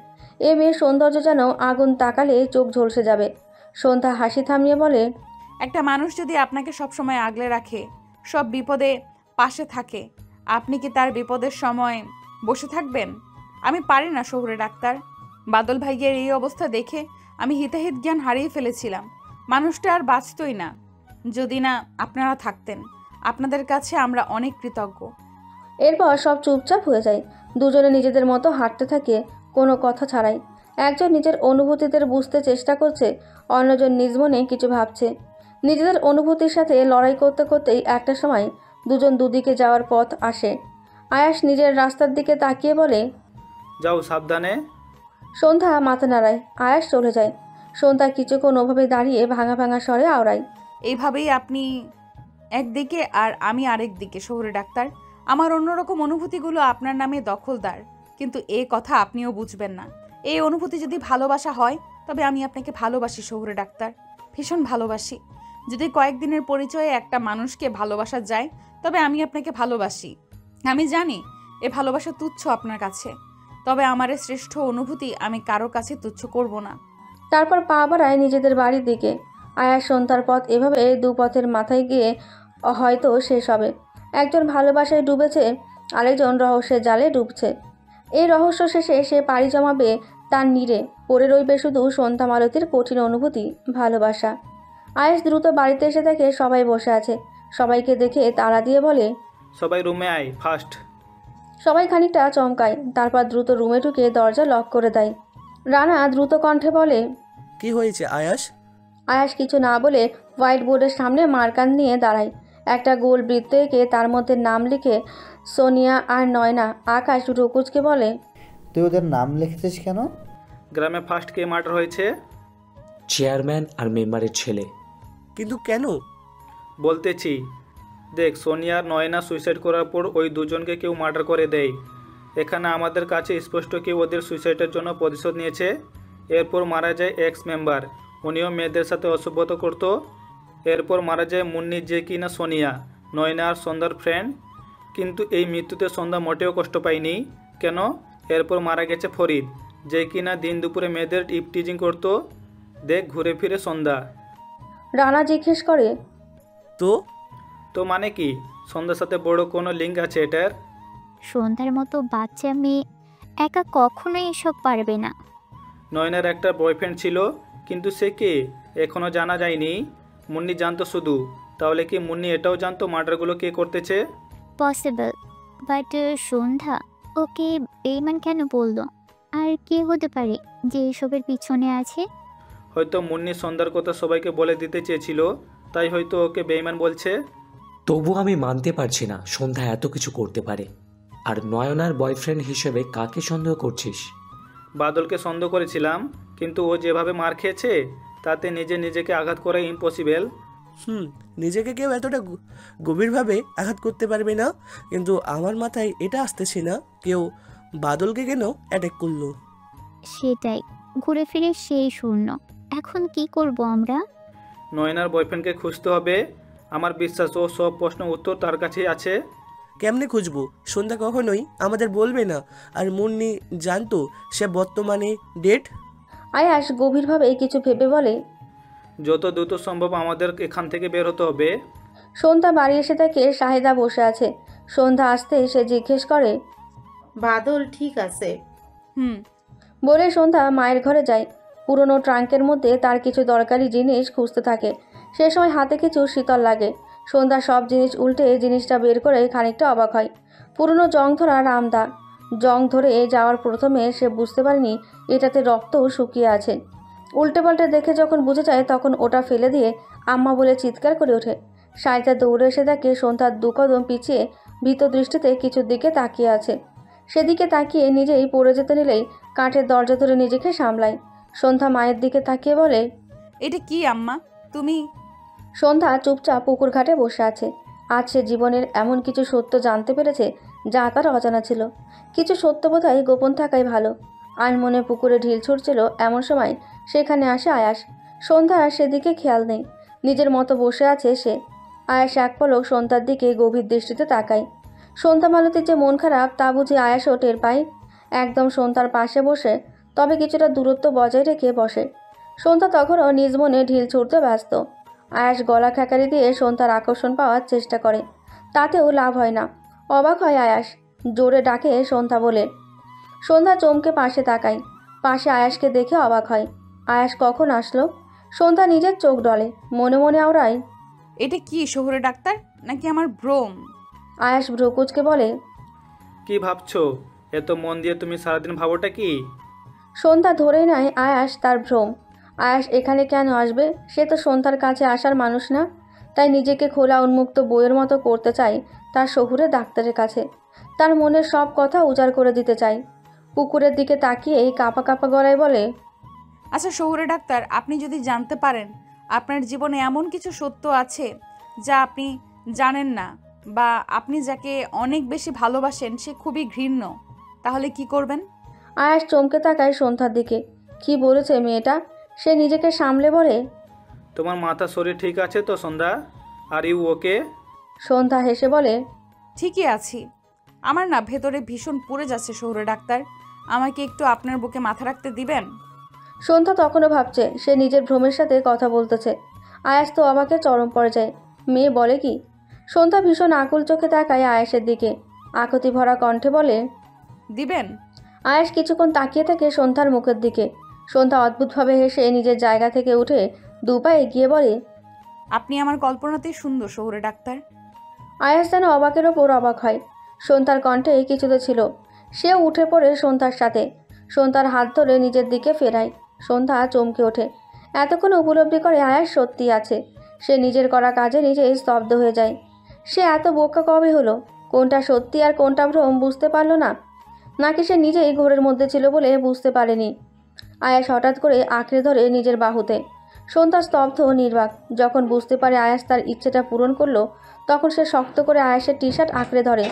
এ মেয়ের সৌন্দর্য যেন আগুন তাকালে চোখ ঝলসে যাবে। সন্ধ্যা হাসি থামিয়ে বলে, একটা মানুষ যদি আপনাকে সবসময় আগলে রাখে, সব বিপদে পাশে থাকে, আপনি কি তার বিপদের সময় বসে থাকবেন? আমি পারি না শহুরে ডাক্তার। বাদল ভাইয়ের এই অবস্থা দেখে আমি হিতাহিত জ্ঞান হারিয়ে ফেলেছিলাম। মানুষটা আর বাঁচতই না যদি না আপনারা থাকতেন। আপনাদের কাছে আমরা অনেক কৃতজ্ঞ। এরপর সব চুপচাপ হয়ে যায়। দুজনে নিজেদের মতো হাঁটতে থাকে, কোনো কথা ছাড়াই। একজন নিজের অনুভূতিদের বুঝতে চেষ্টা করছে, অন্যজন নিজ মনে কিছু ভাবছে। নিজেদের অনুভূতির সাথে লড়াই করতে করতেই একটা সময় দুজন দুদিকে যাওয়ার পথ আসে। আয়াস নিজের রাস্তার দিকে তাকিয়ে বলে, যাও সাবধানে। সন্ধ্যা মাথা নাড়ায়। আয়াস চলে যায়। সন্ধ্যা কিছুক্ষণ ওভাবে দাঁড়িয়ে ভাঙা ভাঙা স্বরে আওড়ায়, এইভাবেই আপনি একদিকে আর আমি আরেক দিকে শহুরে ডাক্তার। আমার অন্যরকম অনুভূতিগুলো আপনার নামে দখলদার, কিন্তু এ কথা আপনিও বুঝবেন না। এই অনুভূতি যদি ভালোবাসা হয় তবে আমি আপনাকে ভালোবাসি শহুরে ডাক্তার, ভীষণ ভালোবাসি। যদি কয়েকদিনের পরিচয়ে একটা মানুষকে ভালোবাসা যায় তবে আমি আপনাকে ভালোবাসি। আমি জানি এ ভালোবাসা তুচ্ছ আপনার কাছে, তবে আমার এই শ্রেষ্ঠ অনুভূতি আমি কারো কাছে তুচ্ছ করব না। তারপর পা বাড়ায় নিজেদের বাড়ির দিকে। আয়াস সন্ধ্যার পথ এভাবে দুপথের মাথায় গিয়ে হয়তো শেষ হবে। একজন ভালোবাসায় ডুবেছে, আরেকজন রহস্যের জালে ডুবছে। এই রহস্য শেষে সে পাড়ি জমাবে তার নীড়ে। পড়ে রইবে শুধু সন্ধ্যা মালতীর কঠিন অনুভূতি, ভালোবাসা। আয়াস দ্রুত বাড়িতে এসে দেখে সবাই বসে আছে। সবাইকে দেখে তাড়া দিয়ে বলে, সবাই রুমে আয় ফার্স্ট। সবাই খানিকটা চমকায়, তারপর দ্রুত রুমে ঢুকে দরজা লক করে দেয়। রানা দ্রুত কণ্ঠে বলে, কি হয়েছে আয়াস? আয়াস কিছু না বলে হোয়াইট বোর্ডের সামনে মার্কার নিয়ে দাঁড়ায়। একটা গোল বৃত্ত এঁকে তার মধ্যে নাম লিখে সোনিয়া আর নয়না। আকাশ রুকুজকে বলে, তুই ওদের নাম লিখেছিস কেন? গ্রামে ফার্স্ট কে মার্ডার হয়েছে? চেয়ারম্যান আর মেম্বারের ছেলে। কিন্তু কেন? বলতেছি, দেখ, সোনিয়া আর নয়না সুইসাইড করার পর ওই দুজনকে কেউ মার্ডার করে দেয়। এখানে আমাদের কাছে স্পষ্ট কেউ ওদের সুইসাইডের জন্য প্রতিশোধ নিয়েছে। এরপর মারা যায় এক্স মেম্বার, উনিও মেয়েদের সাথে অসভ্যতা করতো। এরপর মারা যায় মুন্নি, যে কিনা সোনিয়া, নয়না আর সন্ধ্যার ফ্রেন্ড। কিন্তু এই মৃত্যুতে সন্ধ্যা মোটেও কষ্ট পায়নি। কেন? এরপর মারা গেছে ফরিদ, যে কিনা দিন দুপুরে মেয়েদের টিজিং করতো। দেখ, ঘুরে ফিরে সন্ধ্যা। রানা জিজ্ঞেস করে, তো মানে কি? সন্ধ্যার সাথে বড় কোনো লিঙ্ক আছে এটার? সন্ধ্যার মতো বাচ্চা মেয়ে একা কখনোই এসব পারবে না। নয়নার একটা বয়ফ্রেন্ড ছিল, কিন্তু সে কে এখনও জানা যায়নি। মুন্নি জানতো শুধু। তাহলে কি মুন্নি এটাও জানতো মার্ডারগুলো কে করতেছে? পসিবল, বাট সন্ধ্যা ওকে বেইমান কেন বললো? আর কে হতে পারে যে এসবের পিছনে আছে? হয়তো মুন্নি সন্ধ্যার কথা সবাইকে বলে দিতে চেয়েছিল, তাই হয়তো ওকে বেইমান বলছে। তবু আমি মানতে পারছি না সন্ধ্যা এত কিছু করতে পারে। আর নয়নার বয়ফ্রেন্ড হিসেবে কাকে সন্দেহ করছিস? বাদলকে সন্দেহ করেছিলাম, কিন্তু ও যেভাবে মার খেয়েছে তাতে নিজেকে আঘাত করা ইম্পসিবল। নিজেকে কেউ এতটা গভীরভাবে আঘাত করতে পারবে না, কিন্তু আমার মাথায় এটা আসতেছে না কেউ বাদলকে কেন অ্যাটাক করলো। সেটাই, ঘুরে ফিরে সেই শূন্য। এখন কি করব আমরা? নয়নার বয়ফ্রেন্ডকে খুঁজতে হবে। আমার বিশ্বাস ও সব প্রশ্ন উত্তর তার কাছেই আছে। কেমনে খুঁজবো? সন্ধ্যা কখনোই আমাদের বলবে না। আর মুন্নি জানতো সে বর্তমানে ডেট। আয়াস গভীরভাবে কিছু ভেবে বলে, যত দ্রুত সম্ভব আমাদের এখান থেকে বের হতে হবে। সন্ধ্যা বাড়ি এসে দেখে শাহিদা বসে আছে। সন্ধ্যা আসতে সে জিজ্ঞেস করে, বাদল ঠিক আছে? বলে সন্ধ্যা মায়ের ঘরে যায়। পুরনো ট্রাঙ্কের মধ্যে তার কিছু দরকারি জিনিস খুঁজতে থাকে। সে সময় হাতে কিছু শীতল লাগে। সন্ধ্যা সব জিনিস উল্টে জিনিসটা বের করে খানিকটা অবাক হয়। পুরনো জং ধরা রামদা। জং ধরে যাওয়ার প্রথমে সে বুঝতে পারেনি এটাতে রক্ত শুকিয়ে আছে। উল্টে পাল্টে দেখে যখন বুঝে যায় তখন ওটা ফেলে দিয়ে আম্মা বলে চিৎকার করে ওঠে। সাইজা দৌড়ে এসে দেখে সন্ধ্যার 2 কদম পিছিয়ে ভীত দৃষ্টিতে কিছুর দিকে তাকিয়ে আছে। সেদিকে তাকিয়ে নিজেই পড়ে যেতে নিলেই কাঠের দরজা ধরে নিজেকে সামলায়। সন্ধ্যা মায়ের দিকে তাকিয়ে বলে, এটা কি আম্মা? তুমি? সন্ধ্যা চুপচাপ পুকুর ঘাটে বসে আছে। আজ সে জীবনের এমন কিছু সত্য জানতে পেরেছে যা তার অজানা ছিল। কিছু সত্য বোধহয় গোপন থাকাই ভালো। আনমনে পুকুরে ঢিল ছুটছিল এমন সময় সেখানে আসে আয়াস। সন্ধ্যা সেদিকে খেয়াল নেই, নিজের মতো বসে আছে সে। আয়াস এক পলক সন্ধ্যার দিকে গভীর দৃষ্টিতে তাকায়। সন্ধ্যা মালতীর যে মন খারাপ তা বুঝে আয়াসও টের পায়। একদম সন্ধ্যার পাশে বসে, তবে কিছুটা দূরত্ব বজায় রেখে বসে। সন্ধ্যা তখনও নিজ মনে ঢিল ছুটতে ব্যস্ত। আয়াস গলা খ্যাকারি দিয়ে সন্ধ্যার আকর্ষণ পাওয়ার চেষ্টা করে, তাতেও লাভ হয় না। অবাক হয় আয়াস, জোরে ডাকে সন্ধ্যা বলে। সন্ধ্যা চমকে পাশে তাকায়। পাশে আয়াসকে দেখে অবাক হয়। আয়াস কখন আসলো? সন্ধ্যা নিজের চোখ ডলে, মনে মনে আওড়ায়, এটা কি শহুরে ডাক্তার নাকি আমার ভ্রম? আয়াস ভ্রুকুচকে বলে, কি ভাবছো? এত মন দিয়ে তুমি সারাদিন ভাবোটা কি? সন্ধ্যা ধরেই নেয় আয়াস তার ভ্রম। আয়াস এখানে কেন আসবে? সে তো সন্ধ্যার কাছে আসার মানুষ না। তাই নিজেকে খোলা উন্মুক্ত বইয়ের মতো করতে চায় তার শহুরে ডাক্তারের কাছে। তার মনের সব কথা উজাড় করে দিতে চায়। পুকুরের দিকে তাকিয়ে কাঁপা কাঁপা গলায় বলে, আচ্ছা শহুরে ডাক্তার, আপনি যদি জানতে পারেন আপনার জীবনে এমন কিছু সত্য আছে যা আপনি জানেন না, বা আপনি যাকে অনেক বেশি ভালোবাসেন সে খুবই ঘৃণ্য, তাহলে কি করবেন? আয়াস চমকে তাকায় সন্ধ্যার দিকে। কি বলেছে মেয়েটা? সে নিজেকে সামলে বলে, তোমার মাথা শরীর ঠিক আছে তো সন্ধ্যা? Are you okay? সন্ধ্যা হেসে বলে, ঠিকই আছি। আমার না ভেতরে ভীষণ পুড়ে যাচ্ছে শহুরে ডাক্তার, আমাকে একটু আপনার বুকে মাথা রাখতে দিবেন? সন্ধ্যা তখনও ভাবছে সে নিজের ভ্রমের সাথে কথা বলতেছে। আয়াস তো অবাকে চরম পর্যায়ে। মেয়ে বলে কি? সন্ধ্যা ভীষণ আকুল চোখে তাকায় আয়াসের দিকে। আকুতি ভরা কণ্ঠে বলে, দিবেন? আয়াস কিছুক্ষণ তাকিয়ে থাকে সন্ধ্যার মুখের দিকে। সন্ধ্যা অদ্ভুতভাবে হেসে নিজের জায়গা থেকে উঠে 2 পা এগিয়ে বলে, আপনি আমার কল্পনাতেই সুন্দর শহুরে ডাক্তার। আয়াস যেন অবাকের ওপর অবাক হয়। সন্ধ্যার কণ্ঠে কিছুতে ছিল। সে উঠে পড়ে সন্ধ্যার সাথে। সন্ধ্যার হাত ধরে নিজের দিকে ফেরায়। সন্ধ্যা চমকে ওঠে। এতক্ষণ উপলব্ধি করে আয়াস সত্যি আছে। সে নিজের করা কাজে নিজেই স্তব্ধ হয়ে যায়। সে এত বোকা কবে হলো? কোনটা সত্যি আর কোনটা ভ্রম বুঝতে পারল না, নাকি সে নিজেই ঘোরের মধ্যে ছিল বলে বুঝতে পারেনি? আয়াস হঠাৎ করে আঁকড়ে ধরে নিজের বাহুতে। সন্ধ্যা স্তব্ধ নির্বাক। যখন বুঝতে পারে আয়াস তার ইচ্ছেটা পূরণ করলো, তখন সে শক্ত করে আয়াসের টি শার্ট আঁকড়ে ধরে।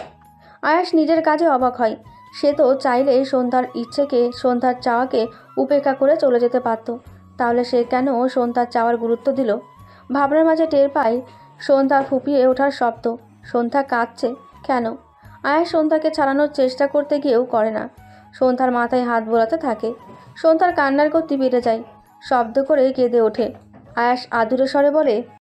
আয়াস নিজের কাজে অবাক হয়। সে তো চাইলে সন্ধ্যার ইচ্ছেকে, সন্ধ্যার চাওয়াকে উপেক্ষা করে চলে যেতে পারত। তাহলে সে কেন সন্ধ্যার চাওয়ার গুরুত্ব দিল? ভাবনার মাঝে টের পায় সন্ধ্যা ফুপিয়ে ওঠার শব্দ। সন্ধ্যা কাঁদছে কেন? আয়াস সন্ধ্যাকে ছাড়ানোর চেষ্টা করতে গিয়েও করে না। সন্ধ্যার মাথায় হাত বোলাতে থাকে। সন্ধ্যার কান্নার গতি বেড়ে যায়। শব্দ করে কেঁদে ওঠে। আয়াস আদুরে স্বরে বলে,